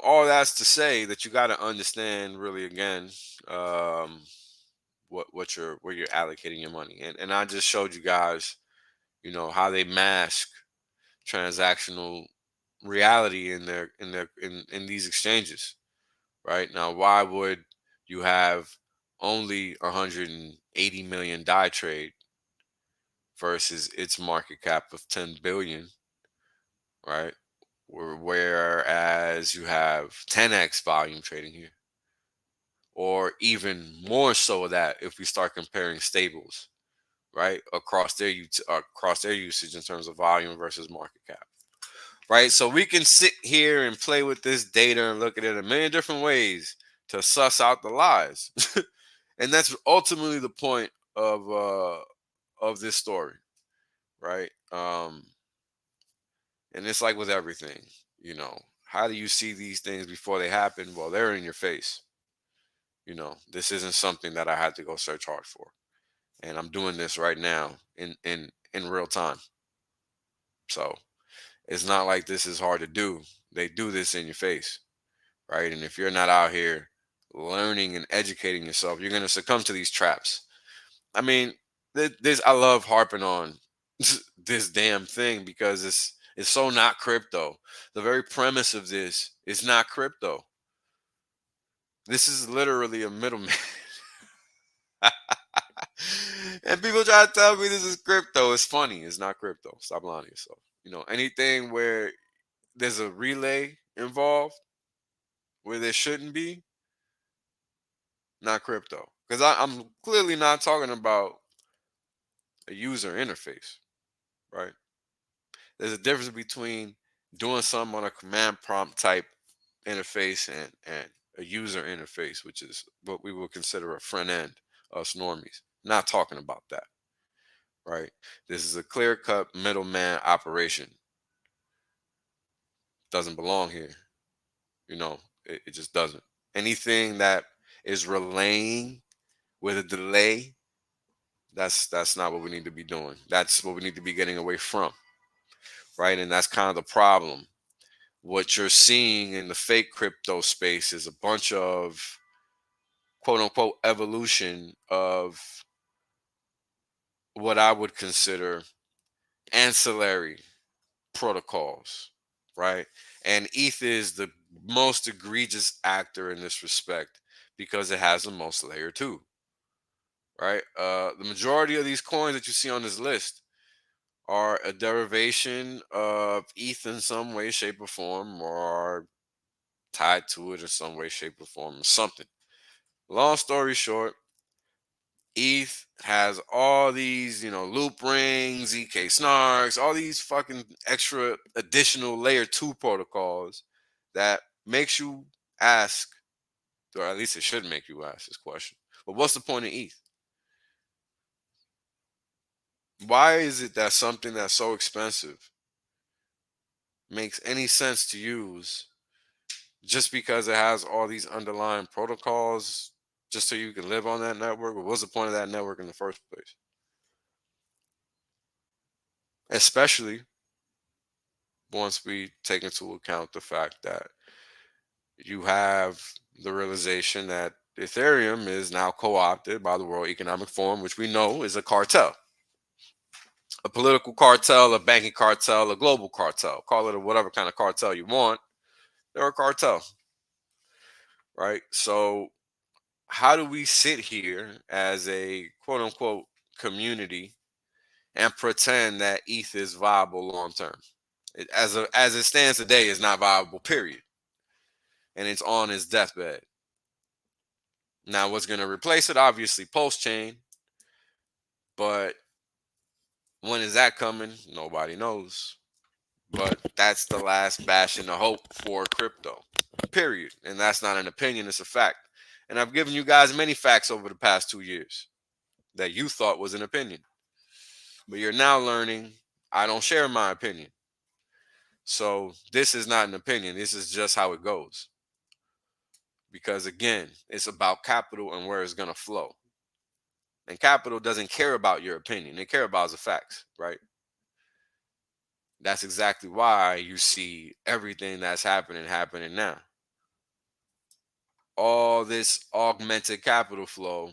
all that's to say that you got to understand really again um, where you're allocating your money, and I just showed you guys, how they mask transactional reality in these exchanges, right? Now, why would you have only 180 million die trade versus its market cap of 10 billion, right? Whereas you have 10x volume trading here, or even more so that if we start comparing stables, right, across their usage in terms of volume versus market cap, right? So we can sit here and play with this data and look at it a million different ways to suss out the lies, and that's ultimately the point of this story, right? And it's like with everything, how do you see these things before they happen? Well, they're in your face. This isn't something that I had to go search hard for, and I'm doing this right now in real time. So it's not like this is hard to do. They do this in your face, right? And if you're not out here learning and educating yourself, you're going to succumb to these traps. I mean, this I love harping on this damn thing because it's so not crypto. The very premise of this is not crypto. This is literally a middleman. And people try to tell me this is crypto. It's funny. It's not crypto. Stop lying to yourself. Anything where there's a relay involved where there shouldn't be, not crypto. Because I'm clearly not talking about a user interface, right? There's a difference between doing something on a command prompt type interface and a user interface, which is what we would consider a front end, us normies. Not talking about that, right? This is a clear cut middleman operation. Doesn't belong here. It just doesn't. Anything that is relaying with a delay, that's not what we need to be doing. That's what we need to be getting away from, right? And that's kind of the problem. What you're seeing in the fake crypto space is a bunch of quote unquote evolution of what I would consider ancillary protocols, right? And ETH is the most egregious actor in this respect because it has the most layer two, right? The majority of these coins that you see on this list are a derivation of ETH in some way, shape, or form, or are tied to it in some way, shape, or form, or something. Long story short, ETH has all these, loop rings, EK snarks, all these fucking extra additional layer two protocols that makes you ask, or at least it should make you ask this question. But what's the point of ETH? Why is it that something that's so expensive makes any sense to use just because it has all these underlying protocols just so you can live on that network? But what's the point of that network in the first place? Especially once we take into account the fact that you have the realization that Ethereum is now co-opted by the World Economic Forum, which we know is a cartel, a political cartel, a banking cartel, a global cartel. Call it a whatever kind of cartel you want. They're a cartel, right? So how do we sit here as a quote unquote community and pretend that ETH is viable long term? As it stands today, is not viable. Period. And it's on its deathbed. Now, what's going to replace it? Obviously, Post Chain. But when is that coming? Nobody knows. But that's the last bastion of hope for crypto. Period. And that's not an opinion, it's a fact. And I've given you guys many facts over the past 2 years that you thought was an opinion. But you're now learning I don't share my opinion. So this is not an opinion. This is just how it goes. Because again, it's about capital and where it's going to flow. And capital doesn't care about your opinion. They care about the facts, right? That's exactly why you see everything that's happening now. All this augmented capital flow,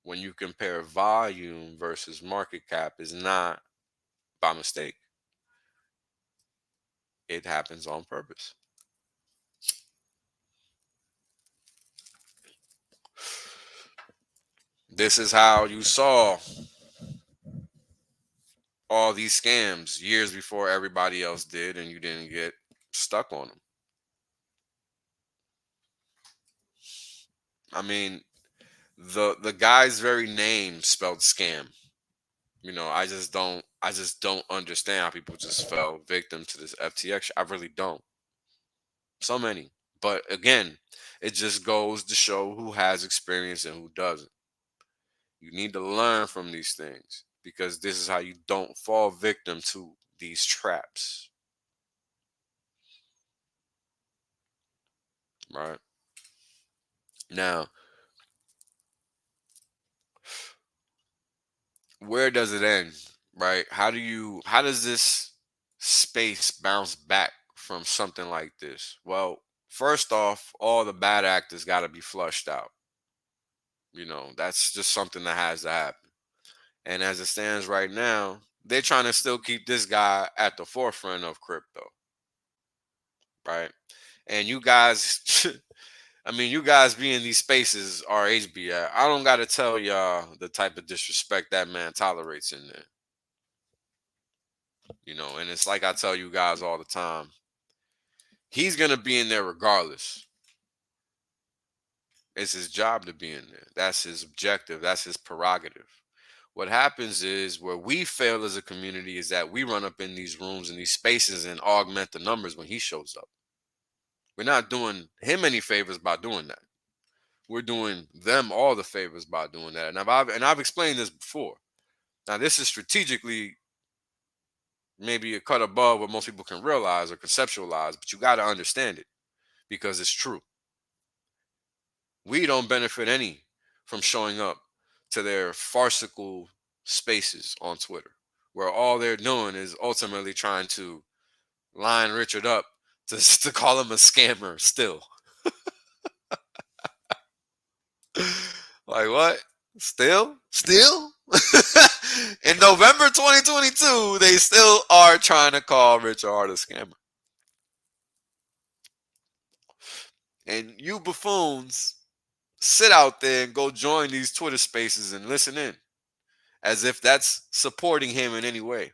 when you compare volume versus market cap, is not by mistake. It happens on purpose. This is how you saw all these scams years before everybody else did, and you didn't get stuck on them. I mean, the guy's very name spelled scam. I just don't understand how people just fell victim to this FTX. I really don't. So many. But again, it just goes to show who has experience and who doesn't. You need to learn from these things because this is how you don't fall victim to these traps. Right? Now, where does it end? Right? How does this space bounce back from something like this? Well, first off, all the bad actors got to be flushed out. That's just something that has to happen. And as it stands right now, they're trying to still keep this guy at the forefront of crypto, right? And you guys, I mean, you guys be in these spaces RHB at. I don't gotta tell y'all the type of disrespect that man tolerates in there. And it's like I tell you guys all the time. He's gonna be in there regardless. It's his job to be in there. That's his objective. That's his prerogative. What happens is where we fail as a community is that we run up in these rooms and these spaces and augment the numbers when he shows up. We're not doing him any favors by doing that. We're doing them all the favors by doing that. And I've explained this before. Now this is strategically maybe a cut above what most people can realize or conceptualize, but you got to understand it because it's true. We don't benefit any from showing up to their farcical spaces on Twitter, where all they're doing is ultimately trying to line Richard up to call him a scammer still. Like what? Still? Still? In November 2022, they still are trying to call Richard Hart a scammer. And you buffoons sit out there and go join these Twitter spaces and listen in as if that's supporting him in any way.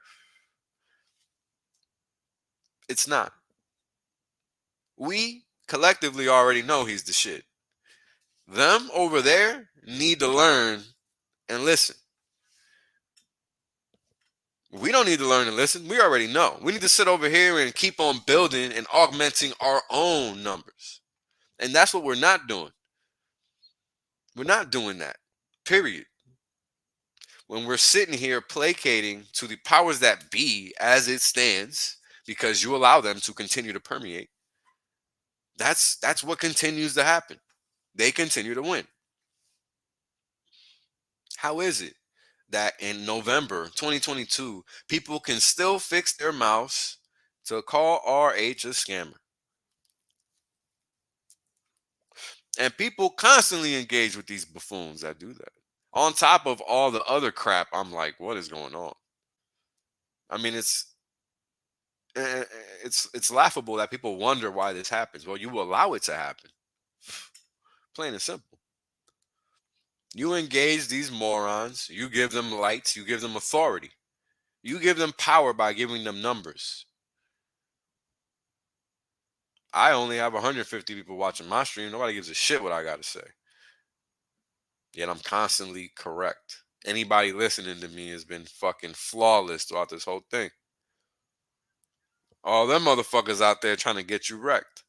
It's not. We collectively already know he's the shit. Them over there need to learn and listen. We don't need to learn and listen. We already know. We need to sit over here and keep on building and augmenting our own numbers. And that's what we're not doing. We're not doing that. Period. When we're sitting here placating to the powers that be as it stands, because you allow them to continue to permeate, that's what continues to happen. They continue to win. How is it that in November 2022, people can still fix their mouths to call RH a scammer? And people constantly engage with these buffoons that do that. On top of all the other crap, I'm like, what is going on? I mean, it's laughable that people wonder why this happens. Well, you allow it to happen. Plain and simple. You engage these morons, you give them lights, you give them authority. You give them power by giving them numbers. I only have 150 people watching my stream. Nobody gives a shit what I got to say. Yet I'm constantly correct. Anybody listening to me has been fucking flawless throughout this whole thing. All them motherfuckers out there trying to get you wrecked.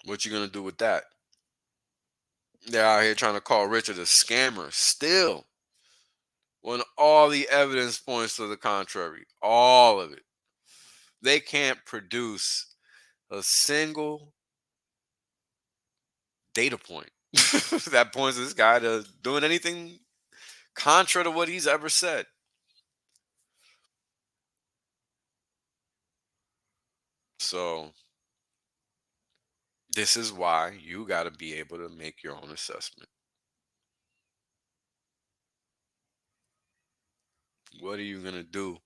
What you gonna do with that? They're out here trying to call Richard a scammer still, when all the evidence points to the contrary. All of it. They can't produce a single data point that points this guy to doing anything contra to what he's ever said. So this is why you got to be able to make your own assessment. What are you going to do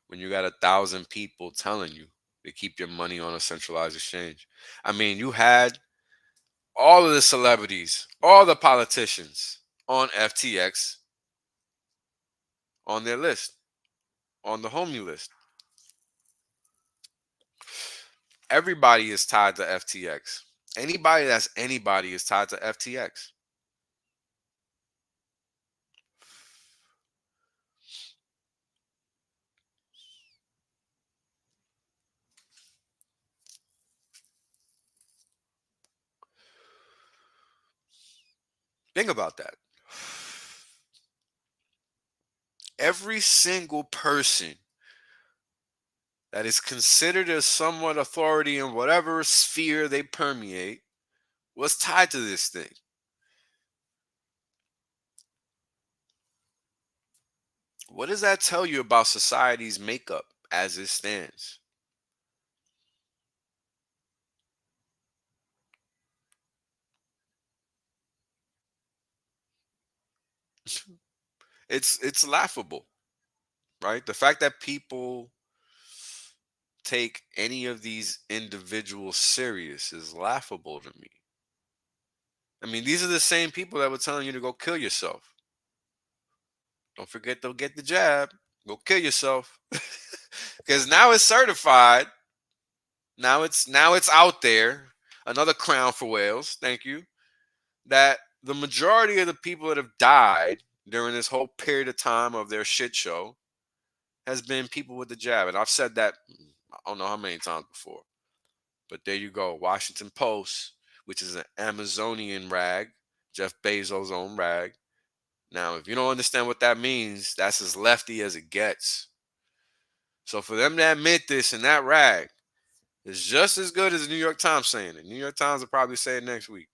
when you got 1,000 people telling you to keep your money on a centralized exchange? I mean, you had all of the celebrities, all the politicians on FTX on their list, on the homie list. Everybody is tied to FTX. Anybody that's anybody is tied to FTX. Think about that. Every single person that is considered as somewhat authority in whatever sphere they permeate was tied to this thing. What does that tell you about society's makeup as it stands? It's laughable, right? The fact that people take any of these individuals serious is laughable to me. I mean, these are the same people that were telling you to go kill yourself. Don't forget to get the jab. Go kill yourself. Because now it's certified. Now it's out there. Another crown for whales. Thank you. That the majority of the people that have died during this whole period of time of their shit show has been people with the jab. And I've said that I don't know how many times before. But there you go. Washington Post, which is an Amazonian rag, Jeff Bezos' own rag. Now, if you don't understand what that means, that's as lefty as it gets. So for them to admit this in that rag is just as good as the New York Times saying it. New York Times will probably say it next week.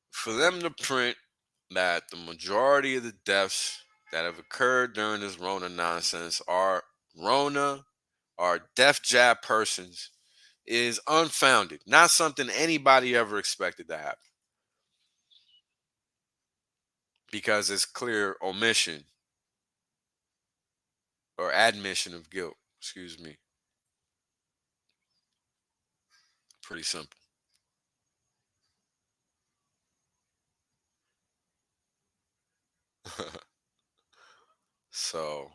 For them to print that the majority of the deaths that have occurred during this Rona nonsense are Rona, are death jab persons, is unfounded. Not something anybody ever expected to happen. Because it's clear omission or admission of guilt. Excuse me. Pretty simple. So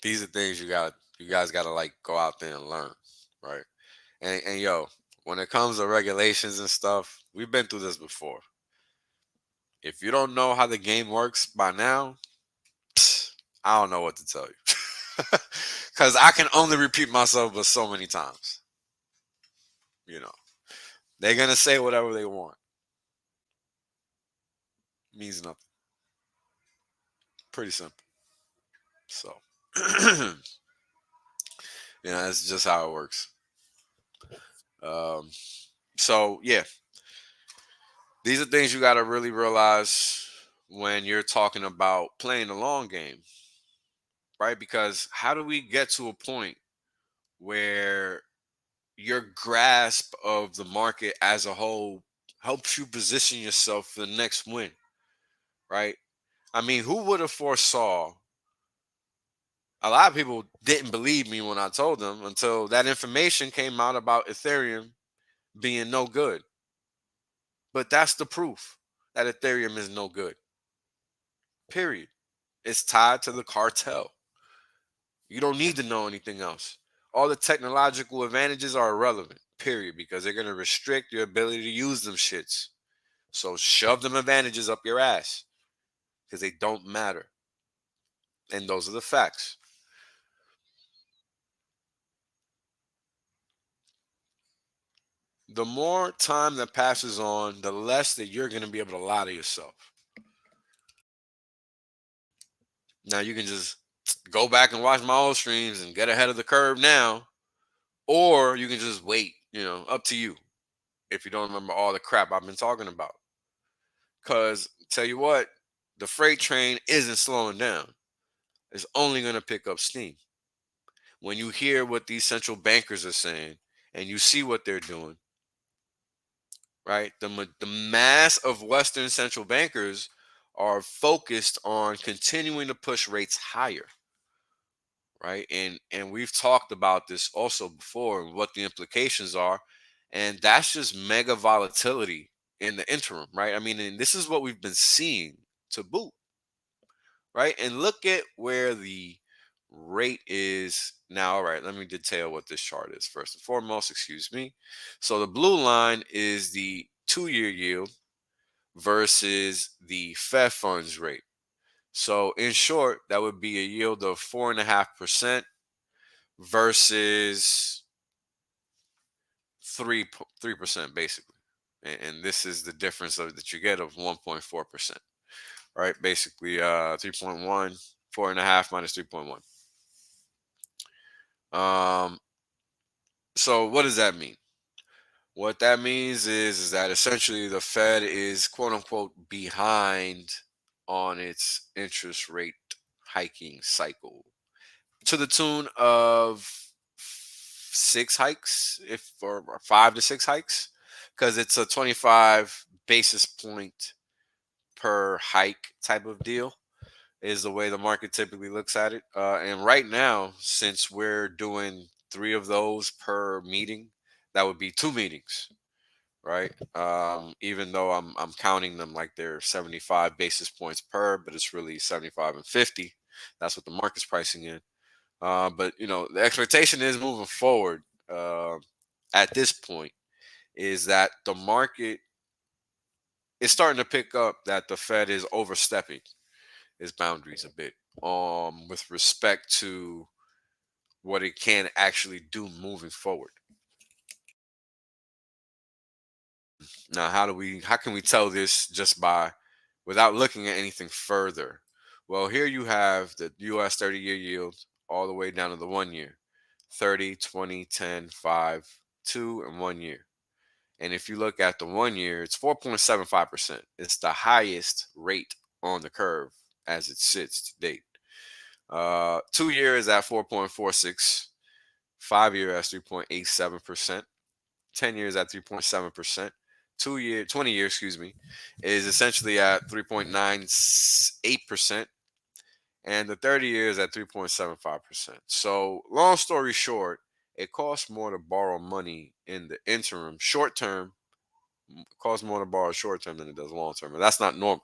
these are things you guys gotta like go out there and learn, right? And yo, when it comes to regulations and stuff, we've been through this before. If you don't know how the game works by now, I don't know what to tell you. Cause I can only repeat myself but so many times. You know. They're gonna say whatever they want. Means nothing. Pretty simple. So that's just how it works. Um, so yeah, these are things you got to really realize when you're talking about playing the long game, right? Because how do we get to a point where your grasp of the market as a whole helps you position yourself for the next win, right? I mean, who would have foresaw? A lot of people didn't believe me when I told them until that information came out about Ethereum being no good. But that's the proof that Ethereum is no good. Period. It's tied to the cartel. You don't need to know anything else. All the technological advantages are irrelevant. Period. Because they're going to restrict your ability to use them shits. So shove them advantages up your ass because they don't matter. And those are the facts. The more time that passes on, the less that you're going to be able to lie to yourself. Now you can just go back and watch my old streams and get ahead of the curve now, or you can just wait. Up to you. If you don't remember all the crap I've been talking about, because tell you what, the freight train isn't slowing down. It's only going to pick up steam. When you hear what these central bankers are saying and you see what they're doing, right? The mass of Western central bankers are focused on continuing to push rates higher, right? And we've talked about this also before and what the implications are, and that's just mega volatility in the interim, right? I mean, and this is what we've been seeing to boot, right? And look at where the rate is now. All right, let me detail what this chart is first and foremost. Excuse me. So the blue line is the 2-year yield versus the Fed funds rate. So in short, that would be a yield of 4.5% versus 3% basically. And this is the difference that you get of 1.4%. Right? Basically 3.1, 4.5 minus 3.1. So what does that mean? What that means is that essentially the Fed is quote unquote behind on its interest rate hiking cycle to the tune of 6 hikes, if or 5 to 6 hikes, because it's a 25 basis point per hike type of deal. is the way the market typically looks at it. And right now, since we're doing three of those per meeting, that would be two meetings, right? Even though I'm counting them like they're 75 basis points per, but it's really 75 and 50. That's what the market's pricing in. But the expectation is moving forward. At this point, is that the market is starting to pick up that the Fed is overstepping its boundaries a bit, with respect to what it can actually do moving forward. Now, how can we tell this just by without looking at anything further? Well, here you have the US 30-year yield all the way down to the 1 year. 30, 20, 10, 5, 2 and 1 year. And if you look at the 1 year, it's 4.75%. It's the highest rate on the curve as it sits to date. 2 year is at 4.46, 5 year at 3.87%, 10 years at 3.7%, 2 year, 20 year, excuse me, is essentially at 3.98%, and the 30 years at 3.75%. So, long story short, it costs more to borrow money in the interim, short term, costs more to borrow short term than it does long term. And that's not normal,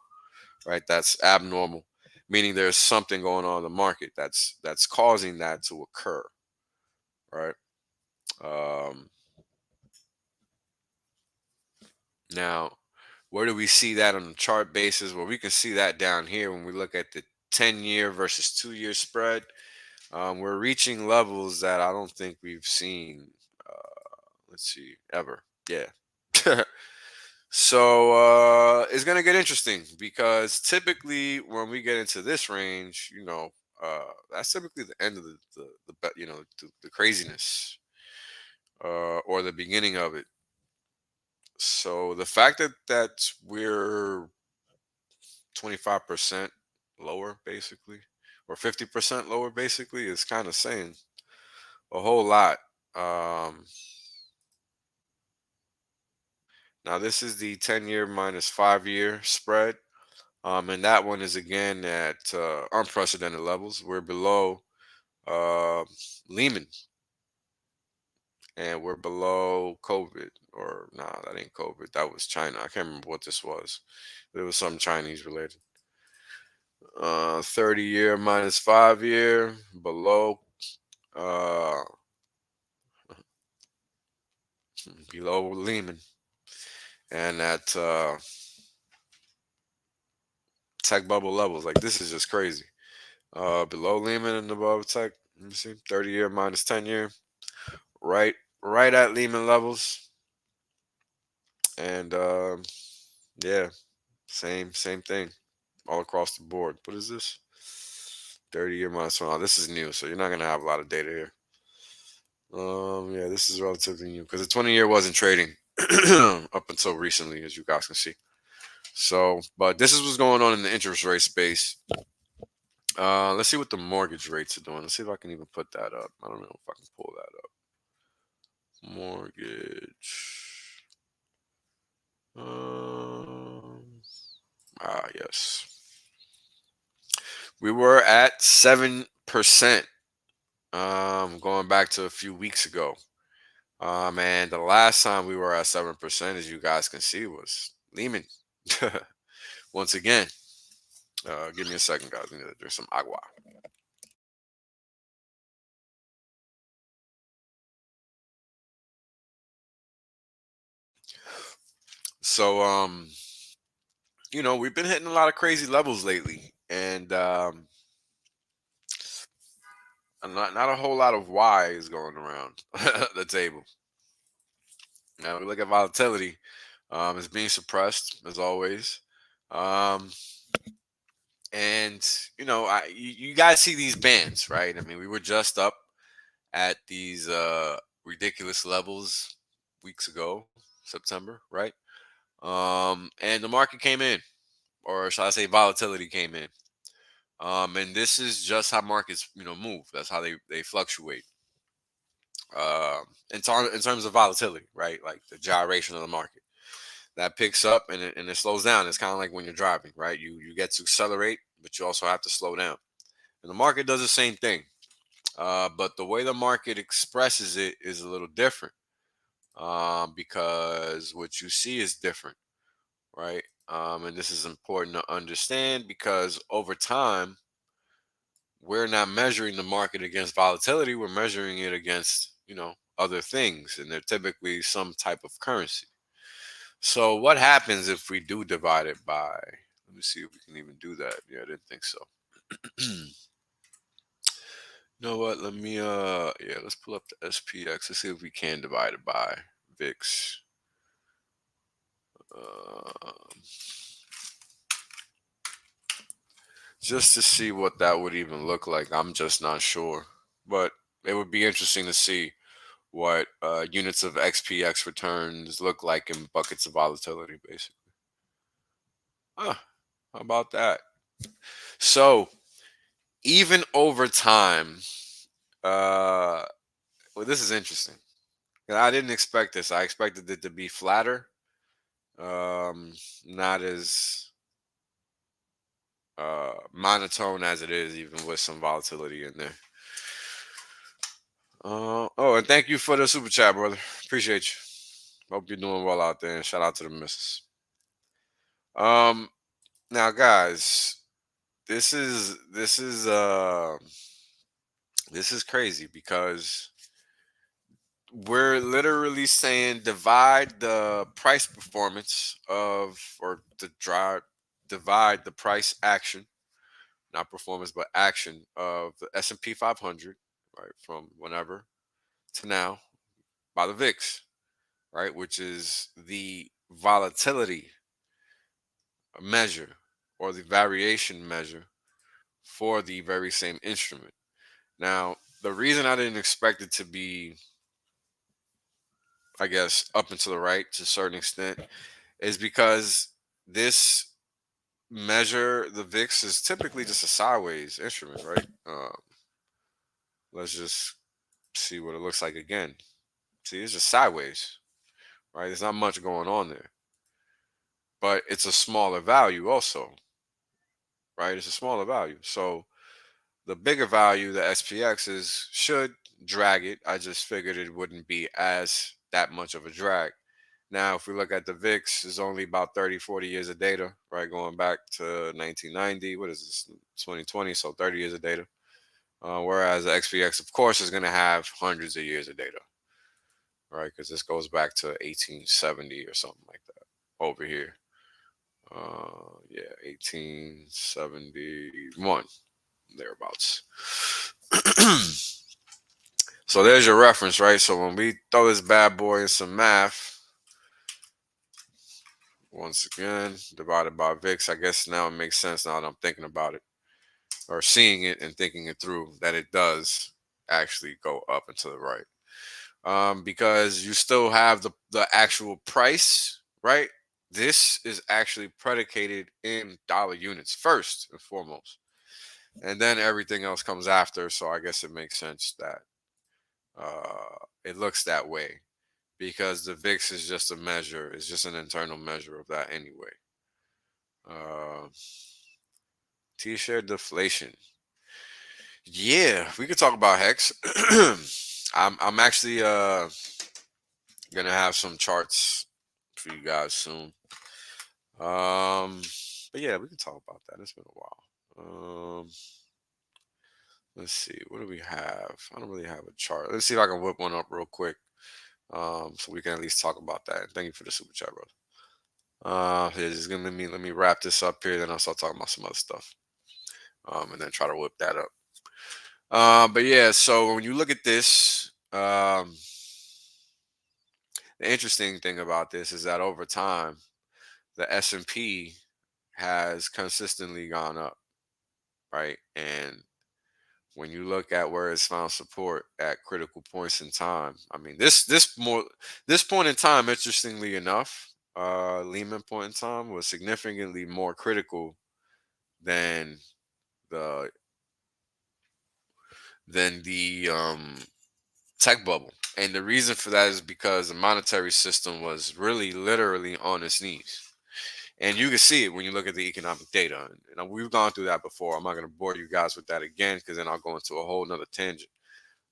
right? That's abnormal, meaning there's something going on in the market that's causing that to occur, right? Um, Now, where do we see that on the chart basis? Well, we can see that down here when we look at the 10-year versus 2 year spread. We're reaching levels that I don't think we've seen, let's see, ever. Yeah. So it's gonna get interesting because typically when we get into this range, that's typically the end of the craziness, or the beginning of it. So the fact that we're 25% lower, basically, or 50% lower, basically, is kind of saying a whole lot. Um, Now, this is the 10-year minus 5 year spread. And that one is again at unprecedented levels. We're below uh, Lehman, and we're below COVID. Or, nah, that ain't COVID. That was China. I can't remember what this was. But it was something Chinese related. 30-year minus 5 year below, uh, below Lehman, and at tech bubble levels. Like, this is just crazy. Below Lehman and above tech. Let me see. 30-year minus 10-year. Right, right at Lehman levels. And yeah, same thing all across the board. What is this? 30-year minus one. Oh, this is new, so you're not gonna have a lot of data here. Yeah, this is relatively new because the 20-year wasn't trading up until recently, as you guys can see. So, but this is what's going on in the interest rate space. Let's see what the mortgage rates are doing. Let's see if I can even put that up. I don't know if I can pull that up. Mortgage. Yes. We were at 7%. Going back to a few weeks ago. And the last time we were at 7%, as you guys can see, was Lehman. Once again. Give me a second, guys. I need to drink some agua. So, we've been hitting a lot of crazy levels lately, and not a whole lot of why is going around the table. Now we look at volatility. It's being suppressed as always. Um, and you guys see these bands, right? I mean, we were just up at these ridiculous levels weeks ago, September, right? And the market came in, or shall I say, volatility came in. And this is just how markets, move. That's how they fluctuate. In terms of volatility, right? Like the gyration of the market that picks up and it slows down. It's kind of like when you're driving, right? You get to accelerate but you also have to slow down. And the market does the same thing. But the way the market expresses it is a little different, because what you see is different, right? And this is important to understand because over time, we're not measuring the market against volatility. We're measuring it against, other things, and they're typically some type of currency. So, what happens if we do divide it by? Let me see if we can even do that. Yeah, I didn't think so. You know what? Let's pull up the SPX. Let's see if we can divide it by VIX. Um, just to see what that would even look like. I'm just not sure. But it would be interesting to see what units of XPX returns look like in buckets of volatility, basically. How about that? So, even over time, uh, well, this is interesting. I didn't expect this. I expected it to be flatter, um, not as monotone as it is, even with some volatility in there. Oh, and thank you for the super chat, brother. Appreciate you. Hope you're doing well out there, and shout out to the missus. Um, Now, guys, this is crazy because we're literally saying divide the price performance of, or divide the price action, not performance but action of the S&P 500, right, from whenever to now, by the VIX, right, which is the volatility measure or the variation measure for the very same instrument. Now, the reason I didn't expect it to be, I guess, up and to the right to a certain extent is because this measure, the VIX, is typically just a sideways instrument, right? Let's just see what it looks like again. See, it's just sideways, right? There's not much going on there, but it's a smaller value also, right? It's a smaller value. So the bigger value, the SPX, is should drag it. I just figured it wouldn't be as that much of a drag. Now, if we look at the VIX, it's only about 30, 40 years of data, right? Going back to 1990. What is this? 2020. So 30 years of data. Whereas the XPX, of course, is going to have hundreds of years of data, right? Because this goes back to 1870 or something like that over here. Yeah, 1871, thereabouts. So there's your reference, right? So when we throw this bad boy in some math, once again, divided by VIX, I guess now it makes sense now that I'm thinking about it or seeing it and thinking it through that it does actually go up and to the right. Because you still have the actual price, right? This is actually predicated in dollar units first and foremost, and then everything else comes after. So I guess it makes sense that it looks that way because the VIX is just a measure. It's just an internal measure of that anyway. Uh, T-shirt deflation. Yeah, we could talk about Hex. I'm actually gonna have some charts for you guys soon. Um, but yeah, we can talk about that. It's been a while. Let's see, what do we have? I don't really have a chart. Let's see if I can whip one up real quick. So we can at least talk about that. And thank you for the super chat, brother. Yeah, just gonna let me wrap this up here, then I'll start talking about some other stuff. And then try to whip that up. But yeah, so when you look at this, the interesting thing about this is that over time, the S&P has consistently gone up, right? And when you look at where it's found support at critical points in time, I mean this point in time, interestingly enough, Lehman point in time was significantly more critical than the than the tech bubble. And the reason for that is because the monetary system was really literally on its knees. And you can see it when you look at the economic data. And we've gone through that before. I'm not going to bore you guys with that again because then I'll go into a whole nother tangent.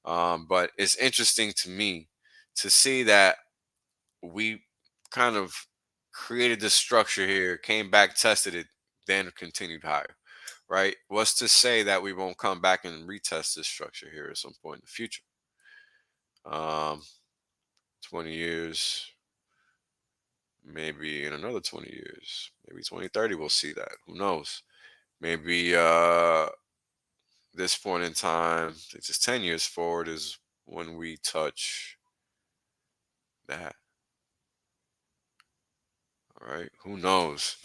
But it's interesting to me to see that we kind of created this structure here, came back, tested it, then continued higher, right? What's to say that we won't come back and retest this structure here at some point in the future? Um, 20 years, maybe in another 20 years, maybe 2030, we'll see that. Who knows? Maybe this point in time, it's just 10 years forward is when we touch that. All right, who knows?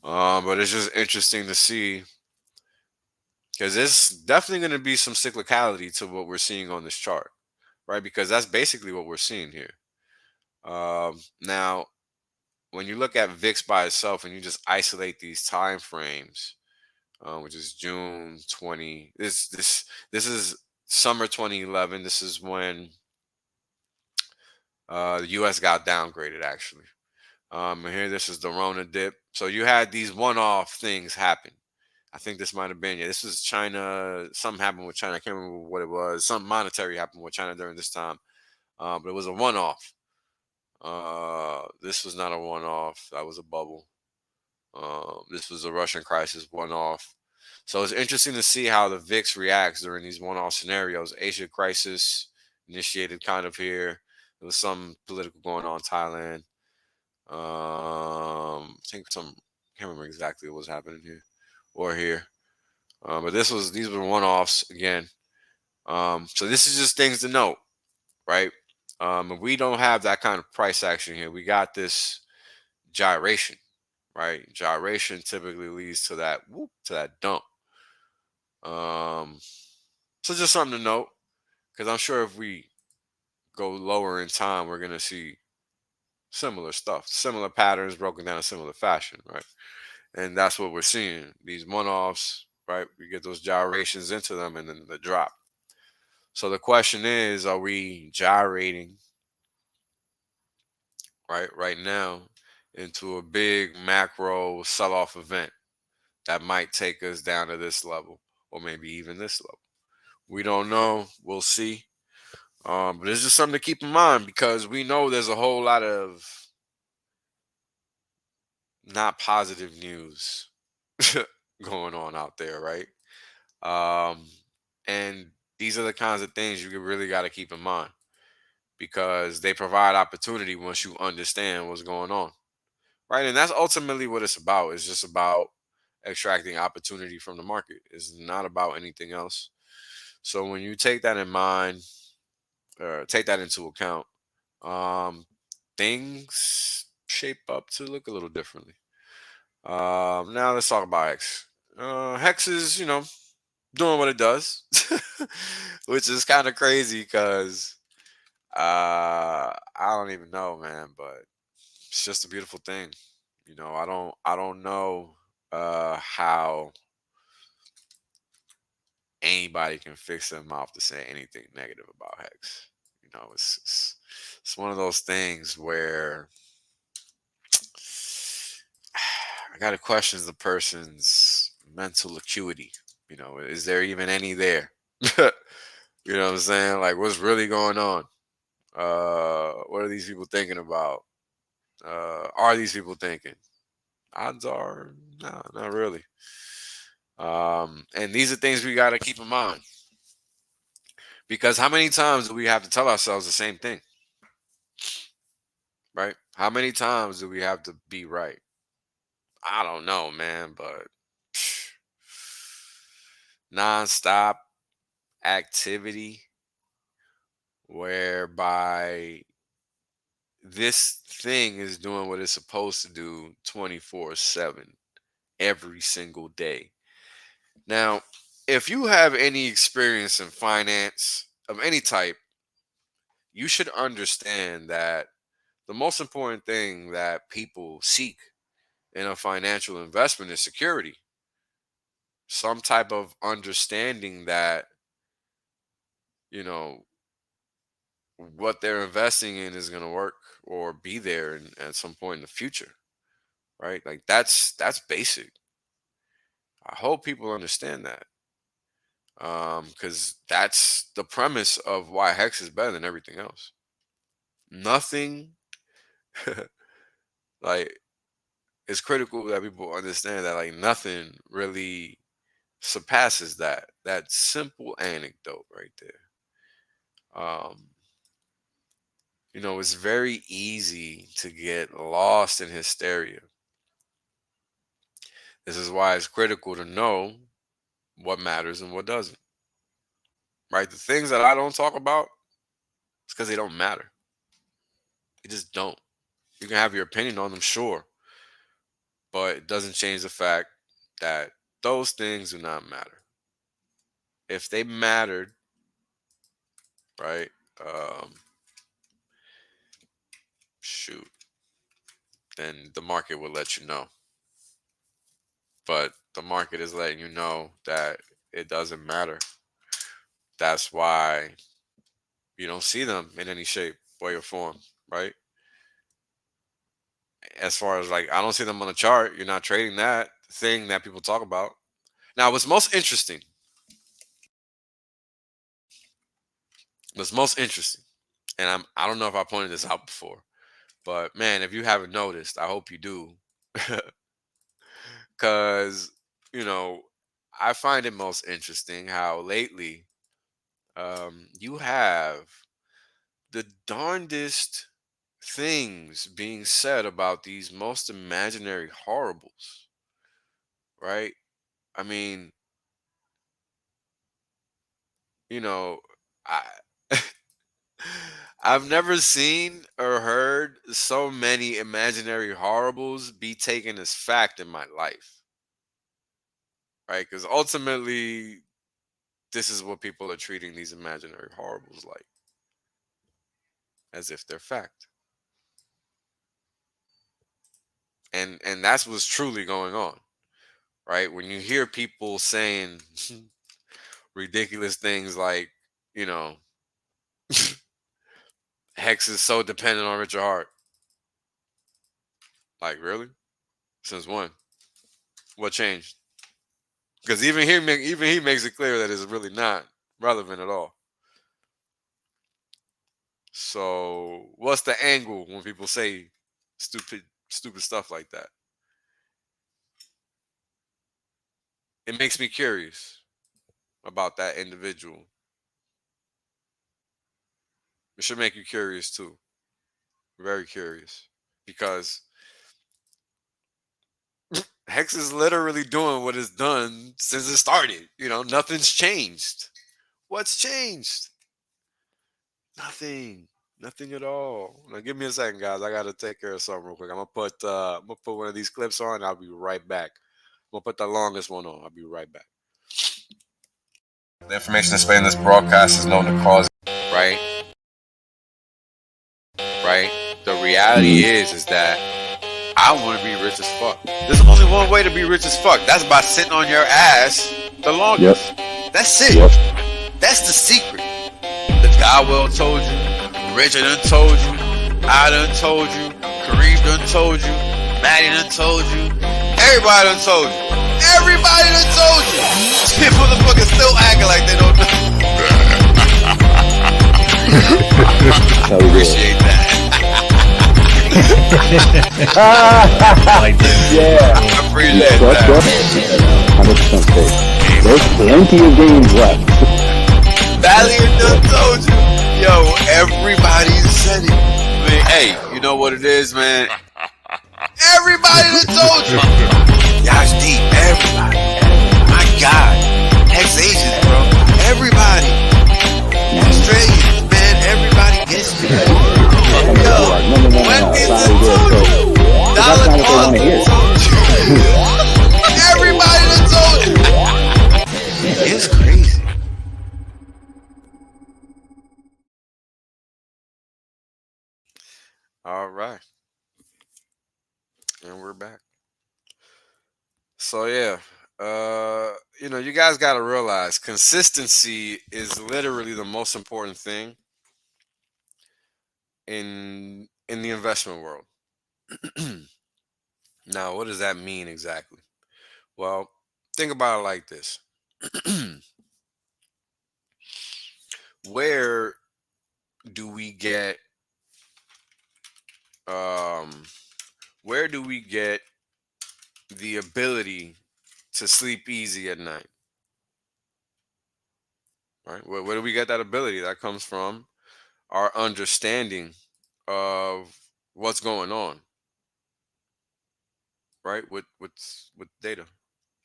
But it's just interesting to see because there's definitely going to be some cyclicality to what we're seeing on this chart, right? Because that's basically what we're seeing here. Now, when you look at VIX by itself and you just isolate these time frames, which is June 20. This is summer 2011. This is when the U.S. got downgraded, actually. And here, this is the Rona dip. So you had these one-off things happen. I think this might have been, yeah, this was China. Something happened with China. I can't remember what it was. Something monetary happened with China during this time. But it was a one-off. This was not a one-off. That was a bubble. This was a Russian crisis one-off. So it's interesting to see how the VIX reacts during these one-off scenarios. Asia crisis initiated kind of here. There was some political going on in Thailand. I think some, can't remember exactly what was happening here or here. But these were one-offs again. So this is just things to note, right? We don't have that kind of price action here. We got this gyration, right? Gyration typically leads to that whoop, to that dump. Um, so just something to note, because I'm sure if we go lower in time, we're gonna see similar stuff, similar patterns broken down in similar fashion, right? And that's what we're seeing. These one-offs, right? We get those gyrations into them and then the drop. So the question is, are we gyrating right now into a big macro sell-off event that might take us down to this level or maybe even this level? We don't know. We'll see. But it's just something to keep in mind because we know there's a whole lot of not positive news going on out there, right? Um, and these are the kinds of things you really got to keep in mind because they provide opportunity once you understand what's going on, right? And that's ultimately what it's about. It's just about extracting opportunity from the market. It's not about anything else. So when you take that in mind, or take that into account, um, things shape up to look a little differently. Now let's talk about Hex. Hex is, doing what it does, which is kind of crazy because I don't even know, man, but it's just a beautiful thing. I don't know how anybody can fix their mouth to say anything negative about Hex. It's one of those things where I got to question the person's mental acuity. Is there even any there? You know what I'm saying? Like, what's really going on? What are these people thinking about? Are these people thinking? Odds are, no, not really. And these are things we got to keep in mind because how many times do we have to tell ourselves the same thing, right? How many times do we have to be right? I don't know, man, but nonstop activity whereby this thing is doing what it's supposed to do 24/7 every single day. Now, if you have any experience in finance of any type, you should understand that the most important thing that people seek in a financial investment is security. Some type of understanding that, you know, what they're investing in is going to work or be there at some point in the future. right? Like that's basic. I hope people understand that. Because that's the premise of why Hex is better than everything else. Nothing like it's critical that people understand that like nothing really surpasses that simple anecdote right there. It's very easy to get lost in hysteria. This is why it's critical to know what matters and what doesn't. Right? The things that I don't talk about, it's because they don't matter. They just don't. You can have your opinion on them, sure, but it doesn't change the fact that those things do not matter. If they mattered, right? Um, Shoot, then the market will let you know. But the market is letting you know that it doesn't matter. That's why you don't see them in any shape, way, or form, right? As far as like, I don't see them on the chart. You're not trading that thing that people talk about. Now, what's most interesting, and I don't know if I pointed this out before, but man, if you haven't noticed, I hope you do, because you know I find it most interesting how lately you have the darndest things being said about these most imaginary horribles, right? I mean, you know, I I've never seen or heard so many imaginary horribles be taken as fact in my life, right? Because ultimately, this is what people are treating these imaginary horribles like, as if they're fact, and that's what's truly going on, right? When you hear people saying ridiculous things like, you know, Hex is so dependent on Richard Hart. Like, really? Since when? What changed? Because even he makes it clear that it's really not relevant at all. So, what's the angle when people say stupid stuff like that? It makes me curious about that individual. It should make you curious too. Very curious. Because Hex is literally doing what it's done since it started. Nothing's changed. What's changed? Nothing. Nothing at all. Now give me a second, guys. I gotta take care of something real quick. I'm gonna put one of these clips on. I'll be right back. I'm gonna put the longest one on. I'll be right back. The information displayed in this broadcast is known to cause right. Right. The reality is that I want to be rich as fuck. There's only one way to be rich as fuck. That's by sitting on your ass the longest. Yep. That's it. Yep. That's the secret. The Godwell told you. Richard done told you. I done told you. Kareem done told you. Maddie done told you. Everybody done told you. Everybody done told you. These motherfuckers still acting like they don't know. Appreciate that. Yeah. I appreciate that. 100% safe. There's plenty of games left. Valiant done told you. Yo, everybody said it. I mean, hey, you know what it is, man? Everybody done told you. Y'all deep. Everybody. My God. Ex-Asians, bro. Everybody. Australians, man. Everybody gets me. Yo, Wendy's done told you. Dollar Cost done told you. Everybody done told you. It's crazy. All right. And we're back. So yeah, you guys got to realize consistency is literally the most important thing in the investment world. Now, what does that mean exactly? Well, think about it like this. Where do we get um where do we get the ability to sleep easy at night? Right? Where do we get that ability? That comes from our understanding of what's going on, right? With data,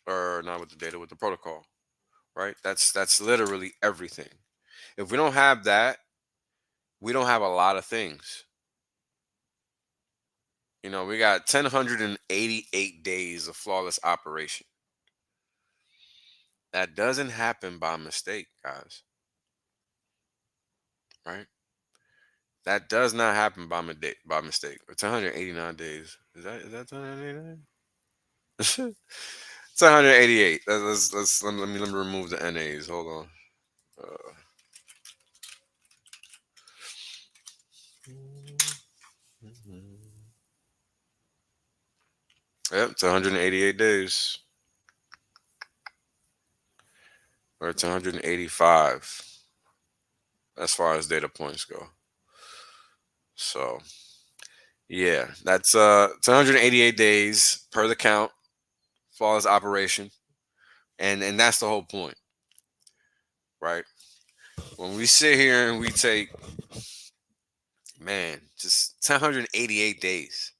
or not with the data, with the protocol, right? That's literally everything. If we don't have that, we don't have a lot of things. We got 1088 days of flawless operation. That doesn't happen by mistake, guys, right? That does not happen by mistake. It's 189 days. Is that 189? It's 188. Let me remove the NAs. Hold on. Uh, yep, it's 188 days, or it's 185 as far as data points go. So yeah, that's it's 188 days per the count, flawless operation, and that's the whole point, right? When we sit here and we take, man, just 188 days.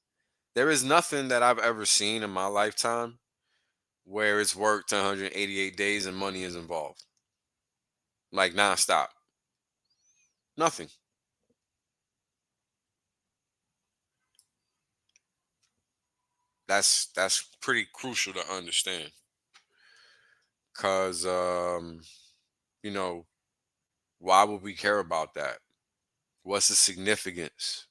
There is nothing that I've ever seen in my lifetime where it's worked 188 days and money is involved, like nonstop. Nothing. That's pretty crucial to understand, cause you know, why would we care about that? What's the significance?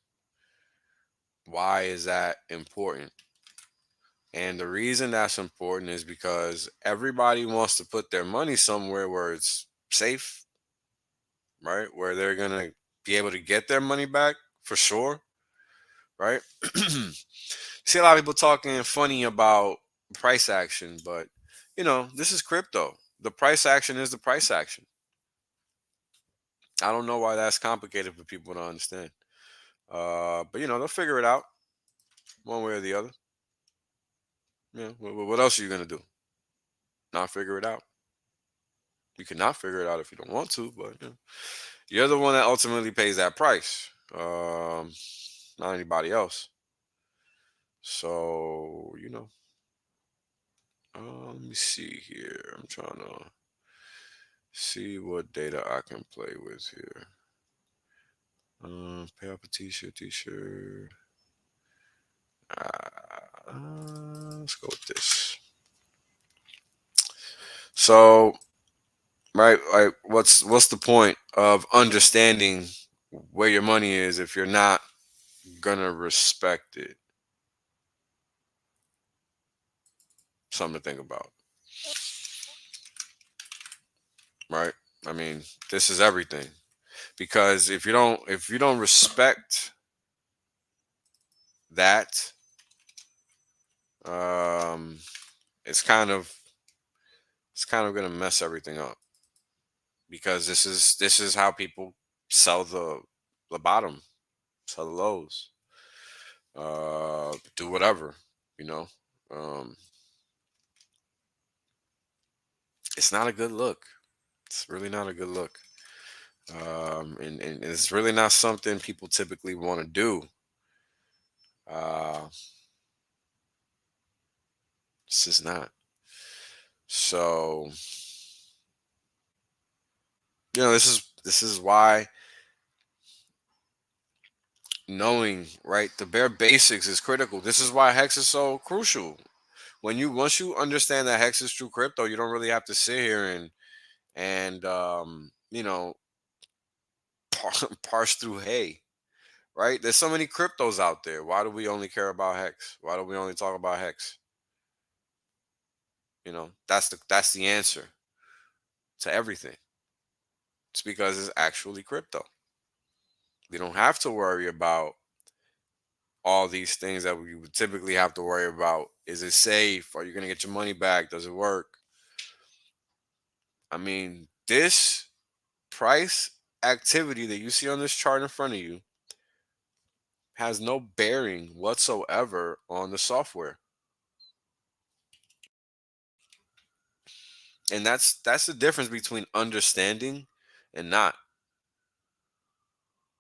Why is that important? And the reason that's important is because everybody wants to put their money somewhere where it's safe, right? Where they're gonna be able to get their money back for sure, right? See a lot of people talking funny about price action, but this is crypto. The price action is the price action. I don't know why that's complicated for people to understand. But they'll figure it out one way or the other. What else are you gonna do? Not figure it out? You cannot figure it out if you don't want to, but you're the one that ultimately pays that price. Not anybody else. So let me see here. I'm trying to see what data I can play with here. Pay up a t-shirt, t-shirt. Let's go with this. So, right, like, what's the point of understanding where your money is if you're not gonna respect it? Something to think about, right? I mean, this is everything, because if you don't respect that, um, it's kind of gonna mess everything up, because this is how people sell the bottom, sell the lows, do whatever, you know. Um, it's not a good look. It's really not a good look. And it's really not something people typically want to do. Uh, it's just not. So, this is why knowing, right, the bare basics is critical. This is why Hex is so crucial. Once you understand that Hex is true crypto, you don't really have to sit here and parse through hay, right? There's so many cryptos out there. Why do we only care about Hex? Why do we only talk about Hex? That's the answer to everything. It's because it's actually crypto. We don't have to worry about all these things that we would typically have to worry about. Is it safe? Are you going to get your money back? Does it work? I mean, this price activity that you see on this chart in front of you has no bearing whatsoever on the software. And that's the difference between understanding and not.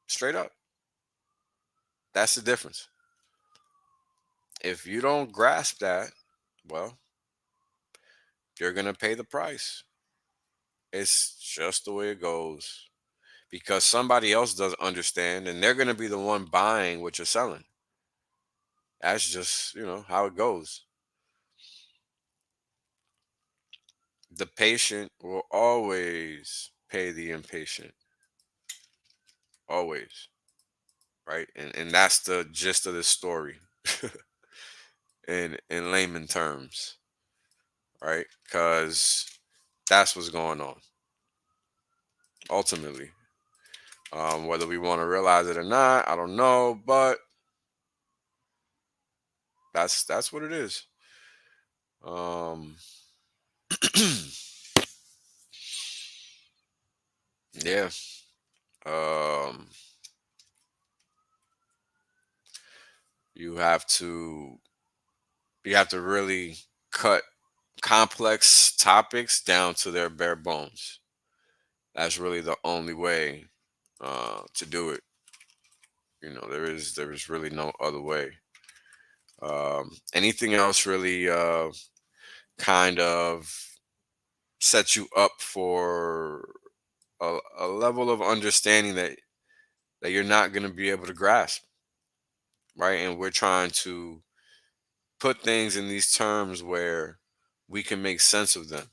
Straight up. That's the difference. If you don't grasp that, well, you're going to pay the price. It's just the way it goes. Because somebody else doesn't understand and they're going to be the one buying what you're selling. That's just, how it goes. The patient will always pay the impatient. Always. Right? And that's the gist of this story in layman terms. Right? Because that's what's going on. Ultimately. Whether we want to realize it or not, I don't know, but that's what it is. Um, yeah. Um, you have to really cut complex topics down to their bare bones. That's really the only way to do it. There is really no other way. Anything else really kind of sets you up for a level of understanding that you're not going to be able to grasp, right? And we're trying to put things in these terms where we can make sense of them,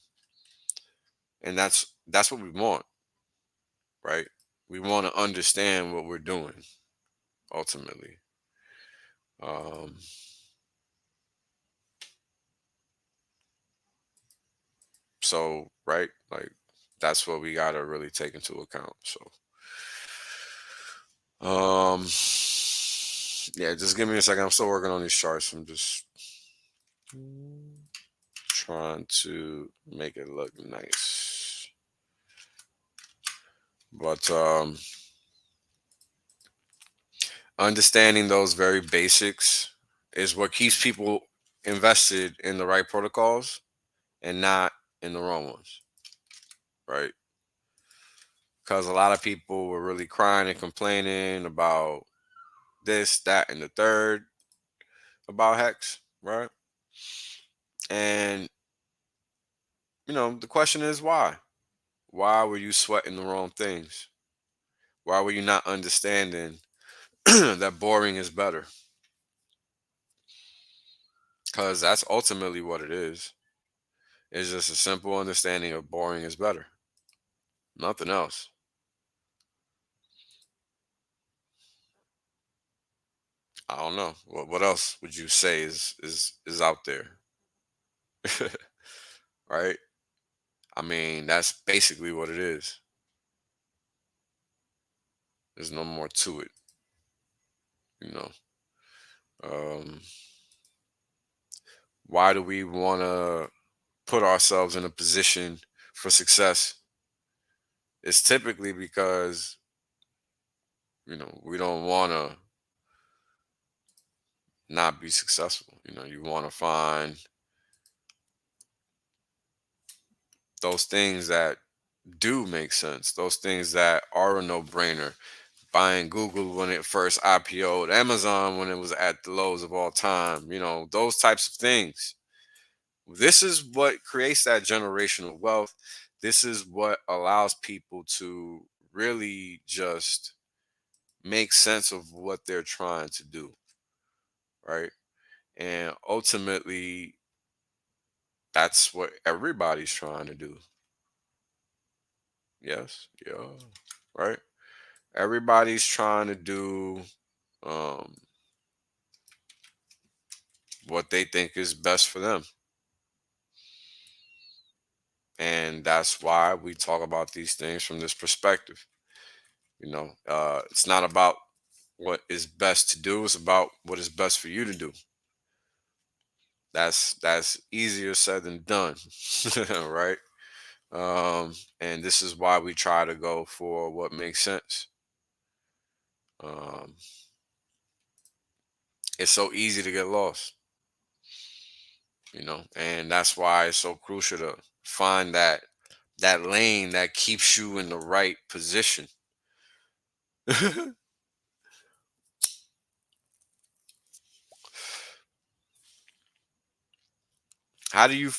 and that's what we want, right? We want to understand what we're doing ultimately. Um, so right, like that's what we gotta really take into account. So, um, yeah, just give me a second. I'm still working on these charts. I'm just trying to make it look nice. But understanding those very basics is what keeps people invested in the right protocols and not in the wrong ones, right? Because a lot of people were really crying and complaining about this, that, and the third about Hex, right? And, the question is why? Why were you sweating the wrong things? Why were you not understanding that boring is better? Because that's ultimately what it is. It's just a simple understanding of boring is better. Nothing else. I don't know. What else would you say is out there? Right? I mean, that's basically what it is. There's no more to it, you know. Um, why do we want to put ourselves in a position for success? It's typically because, we don't want to not be successful. You want to find those things that do make sense, those things that are a no-brainer. Buying Google when it first IPO'd, Amazon when it was at the lows of all time, those types of things. This is what creates that generational wealth. This is what allows people to really just make sense of what they're trying to do, right? And ultimately, that's what everybody's trying to do. Yes, yeah, right? Everybody's trying to do um, what they think is best for them. And that's why we talk about these things from this perspective. It's not about what is best to do. It's about what is best for you to do. That's easier said than done, right? And this is why we try to go for what makes sense. Um, it's so easy to get lost, and that's why it's so crucial to find that lane that keeps you in the right position. How do you,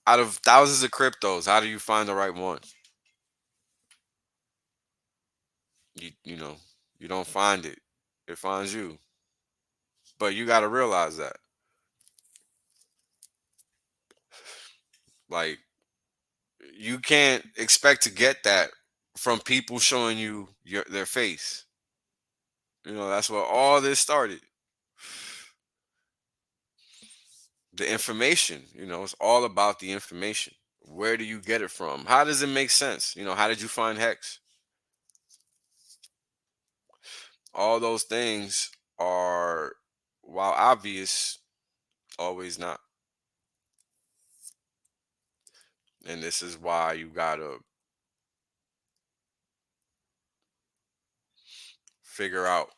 out of thousands of cryptos, how do you find the right one? You know, you don't find it; it finds you. But you got to realize that, like, you can't expect to get that from people showing you their face. That's where all this started. The information, it's all about the information. Where do you get it from? How does it make sense? How did you find hex? All those things are, while obvious, always not. And this is why you gotta figure out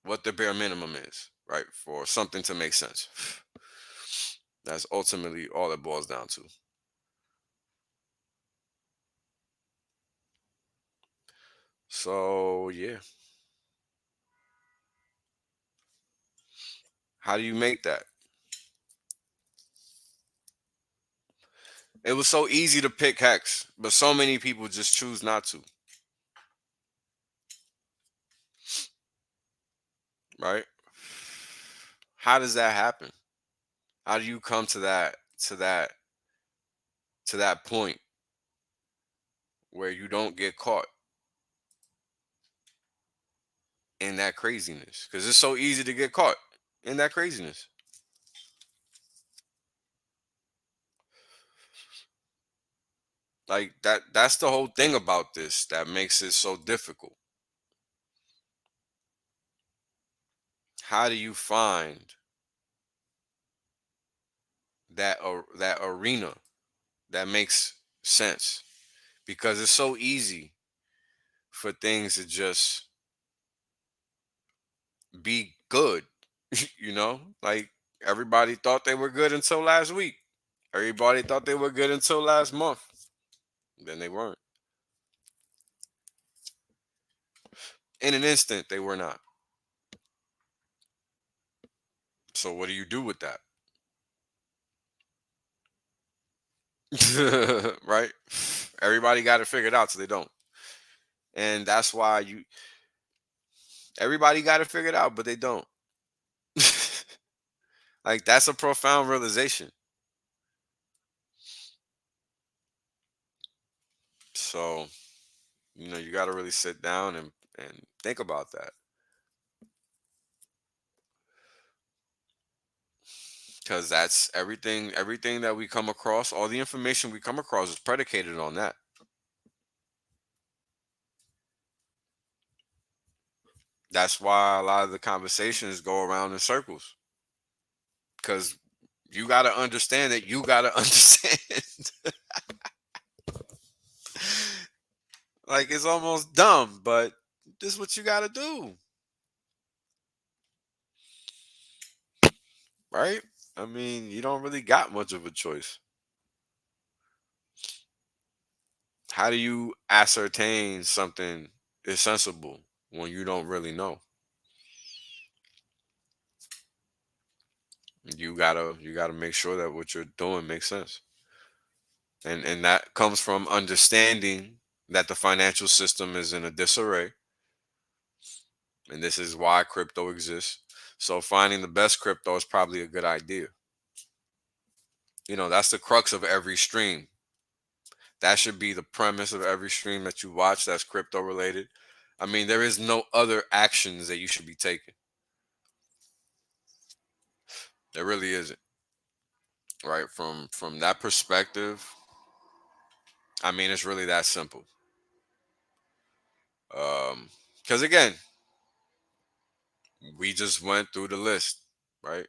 what the bare minimum is, right? For something to make sense. That's ultimately all it boils down to. So, yeah. How do you make that? It was so easy to pick hex, but so many people just choose not to, right? How does that happen? How do you come to that point where you don't get caught in that craziness? Because it's so easy to get caught in that craziness. Like that's the whole thing about this that makes it so difficult. How do you find that arena that makes sense? Because it's so easy for things to just be good. Like, everybody thought they were good until last week. Everybody thought they were good until last month. Then they weren't. In an instant, they were not. So what do you do with that? Right? Everybody got it figured out, so they don't. And that's why everybody got it figured out, but they don't. Like, that's a profound realization. So, you got to really sit down and think about that. Because that's everything that we come across, all the information we come across is predicated on that. That's why a lot of the conversations go around in circles. Because you got to understand that you got to understand. Like, it's almost dumb, but this is what you got to do, right? I mean, you don't really got much of a choice. How do you ascertain something is sensible when you don't really know? You gotta make sure that what you're doing makes sense. And that comes from understanding that the financial system is in a disarray, and this is why crypto exists. So finding the best crypto is probably a good idea. That's the crux of every stream. That should be the premise of every stream that you watch that's crypto related. I mean, there is no other actions that you should be taking. There really isn't. Right? From that perspective, I mean, it's really that simple. Um, Because again, we just went through the list, right?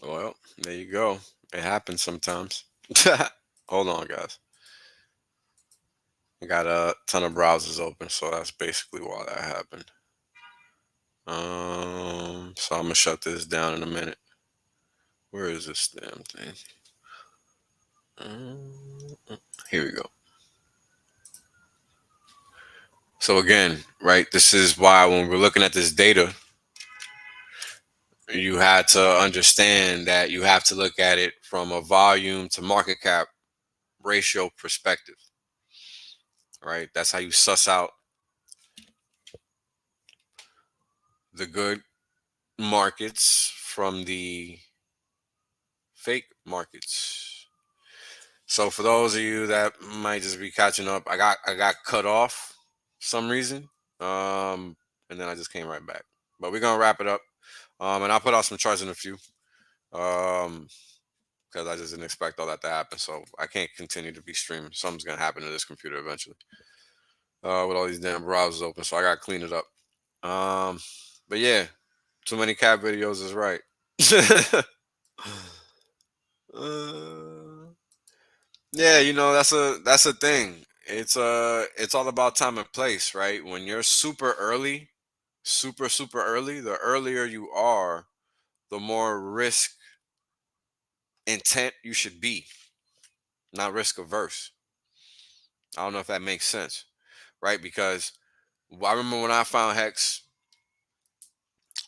Well, there you go. It happens sometimes. Hold on, guys. I got a ton of browsers open, so that's basically why that happened. So I'm gonna shut this down in a minute. Where is this damn thing? Here we go. So again, right, this is why when we're looking at this data, you had to understand that you have to look at it from a volume to market cap ratio perspective, right? That's how you suss out the good markets from the fake markets. So for those of you that might just be catching up, I got cut off for some reason. And then I just came right back. But we're gonna wrap it up. And I'll put out some charts in a few. Um, because I just didn't expect all that to happen. So I can't continue to be streaming. Something's gonna happen to this computer eventually. With all these damn browsers open. So I gotta clean it up. But yeah, too many cat videos is right. uh, Yeah, that's a thing. It's all about time and place, right? When you're super early, super early, the earlier you are, the more risk intent you should be, not risk averse. I don't know if that makes sense, right? Because I remember when I found Hex,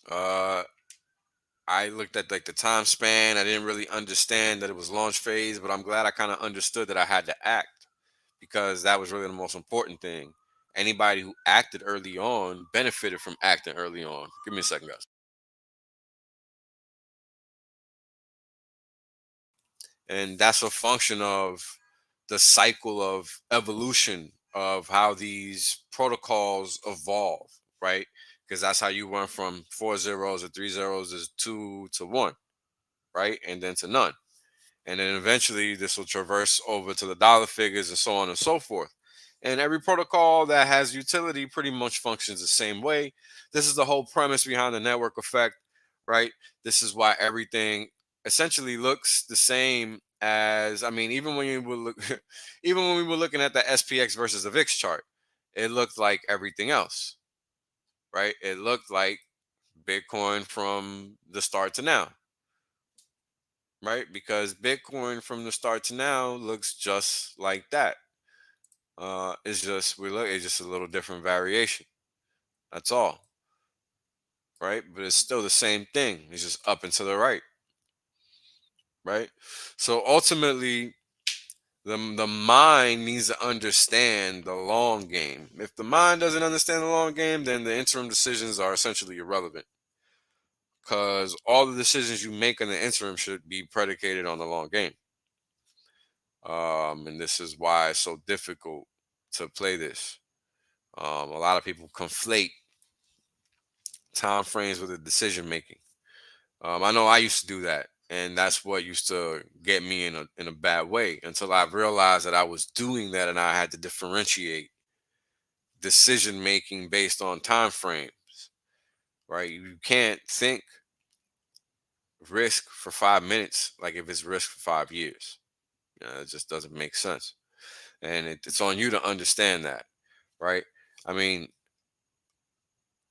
uh I looked at like the time span. I didn't really understand that it was launch phase, but I'm glad I kind of understood that I had to act because that was really the most important thing. Anybody who acted early on benefited from acting early on. Give me a second, guys. And that's a function of the cycle of evolution of how these protocols evolve, right? Because that's how you went from 4 zeros or 3 zeros is 2 to 1, right? And then to none. And then eventually this will traverse over to the dollar figures and so on and so forth. And every protocol that has utility pretty much functions the same way. This is the whole premise behind the network effect, right? This is why everything essentially looks the same as, I mean, even when you were look, even when we were looking at the SPX versus the VIX chart, it looked like everything else, right? It looked like Bitcoin from the start to now, right? Because Bitcoin from the start to now looks just like that. It's just a little different variation. That's all, right? But it's still the same thing. It's just up and to the right, right? So ultimately, the mind needs to understand the long game. If the mind doesn't understand the long game, then the interim decisions are essentially irrelevant. Because all the decisions you make in the interim should be predicated on the long game. And this is why it's so difficult to play this. A lot of people conflate time frames with the decision making. I know I used to do that, and that's what used to get me in a bad way until I realized that I was doing that, and I had to differentiate decision making based on time frames. Right? You can't think risk for 5 minutes like if it's risk for 5 years. It just doesn't make sense, and it's on you to understand that. right? I mean,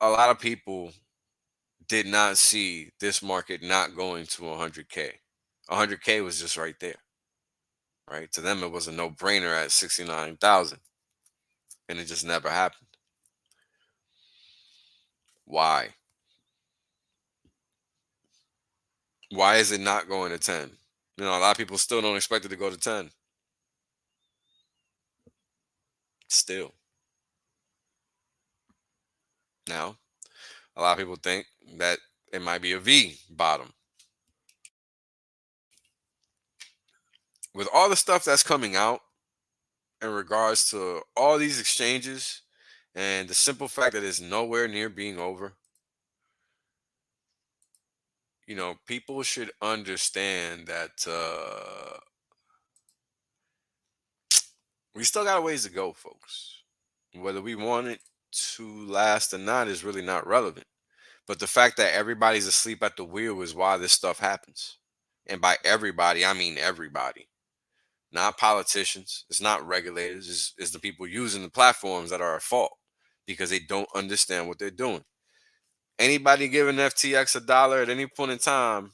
a lot of people did not see this market not going to 100K. 100K was just right there, right? To them, it was a no-brainer at 69,000, and it just never happened. Why? Why is it not going to 10? You know, a lot of people still don't expect it to go to 10. Still. Now, a lot of people think that it might be a V bottom. With all the stuff that's coming out in regards to all these exchanges and the simple fact that it's nowhere near being over, you know, people should understand that we still got a ways to go, folks. Whether we want it to last or not is really not relevant. But the fact that everybody's asleep at the wheel is why this stuff happens. And by everybody, I mean everybody. Not politicians. It's not regulators. It's the people using the platforms that are at fault because they don't understand what they're doing. Anybody giving FTX $1 at any point in time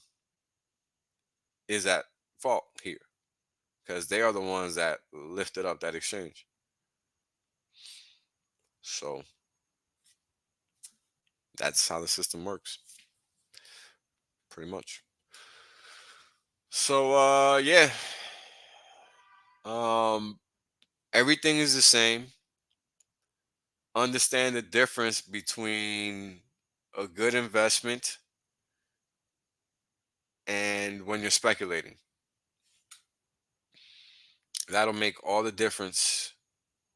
is at fault here because they are the ones that lifted up that exchange. So that's how the system works, pretty much. So yeah, everything is the same. Understand the difference between a good investment and when you're speculating. That'll make all the difference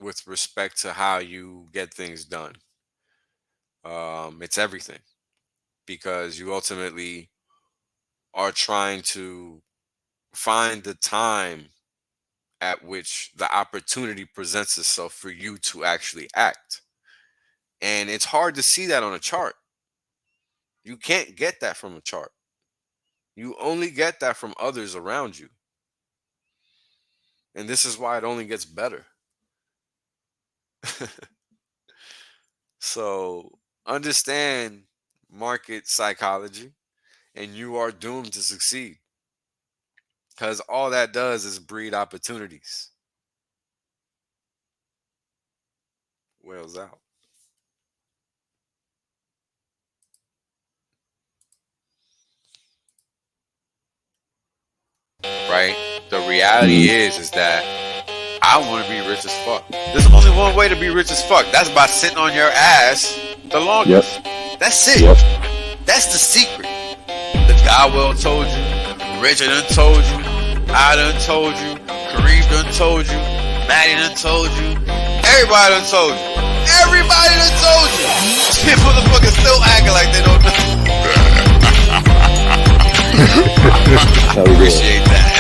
with respect to how you get things done. It's everything because you ultimately are trying to find the time at which the opportunity presents itself for you to actually act. And it's hard to see that on a chart. You can't get that from a chart. You only get that from others around you. And this is why it only gets better. So understand market psychology and you are doomed to succeed. Because all that does is breed opportunities. Whales out. Right? The reality is that I want to be rich as fuck. There's only one way to be rich as fuck. That's by sitting on your ass the longest. Yep. That's it. Yep. That's the secret. The guy well told you. Richard done told you. I done told you. Kareem done told you. Maddie done told you. Everybody done told you. Everybody done told you. Shit, motherfuckers still acting like they don't know. Appreciate that.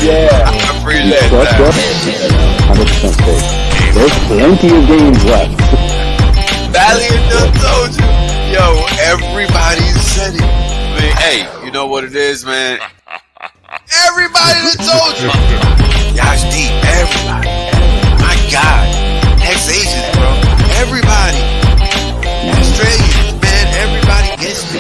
Yeah. I appreciate Trust that. us. 100% safe. There's plenty of games left. Valiant done told you. Yo, everybody said it. Man, hey, you know what it is, man? Everybody done told you. Y'all's deep. Everybody. My God. Hex Asians, bro. Everybody. Australians, man. Everybody gets me.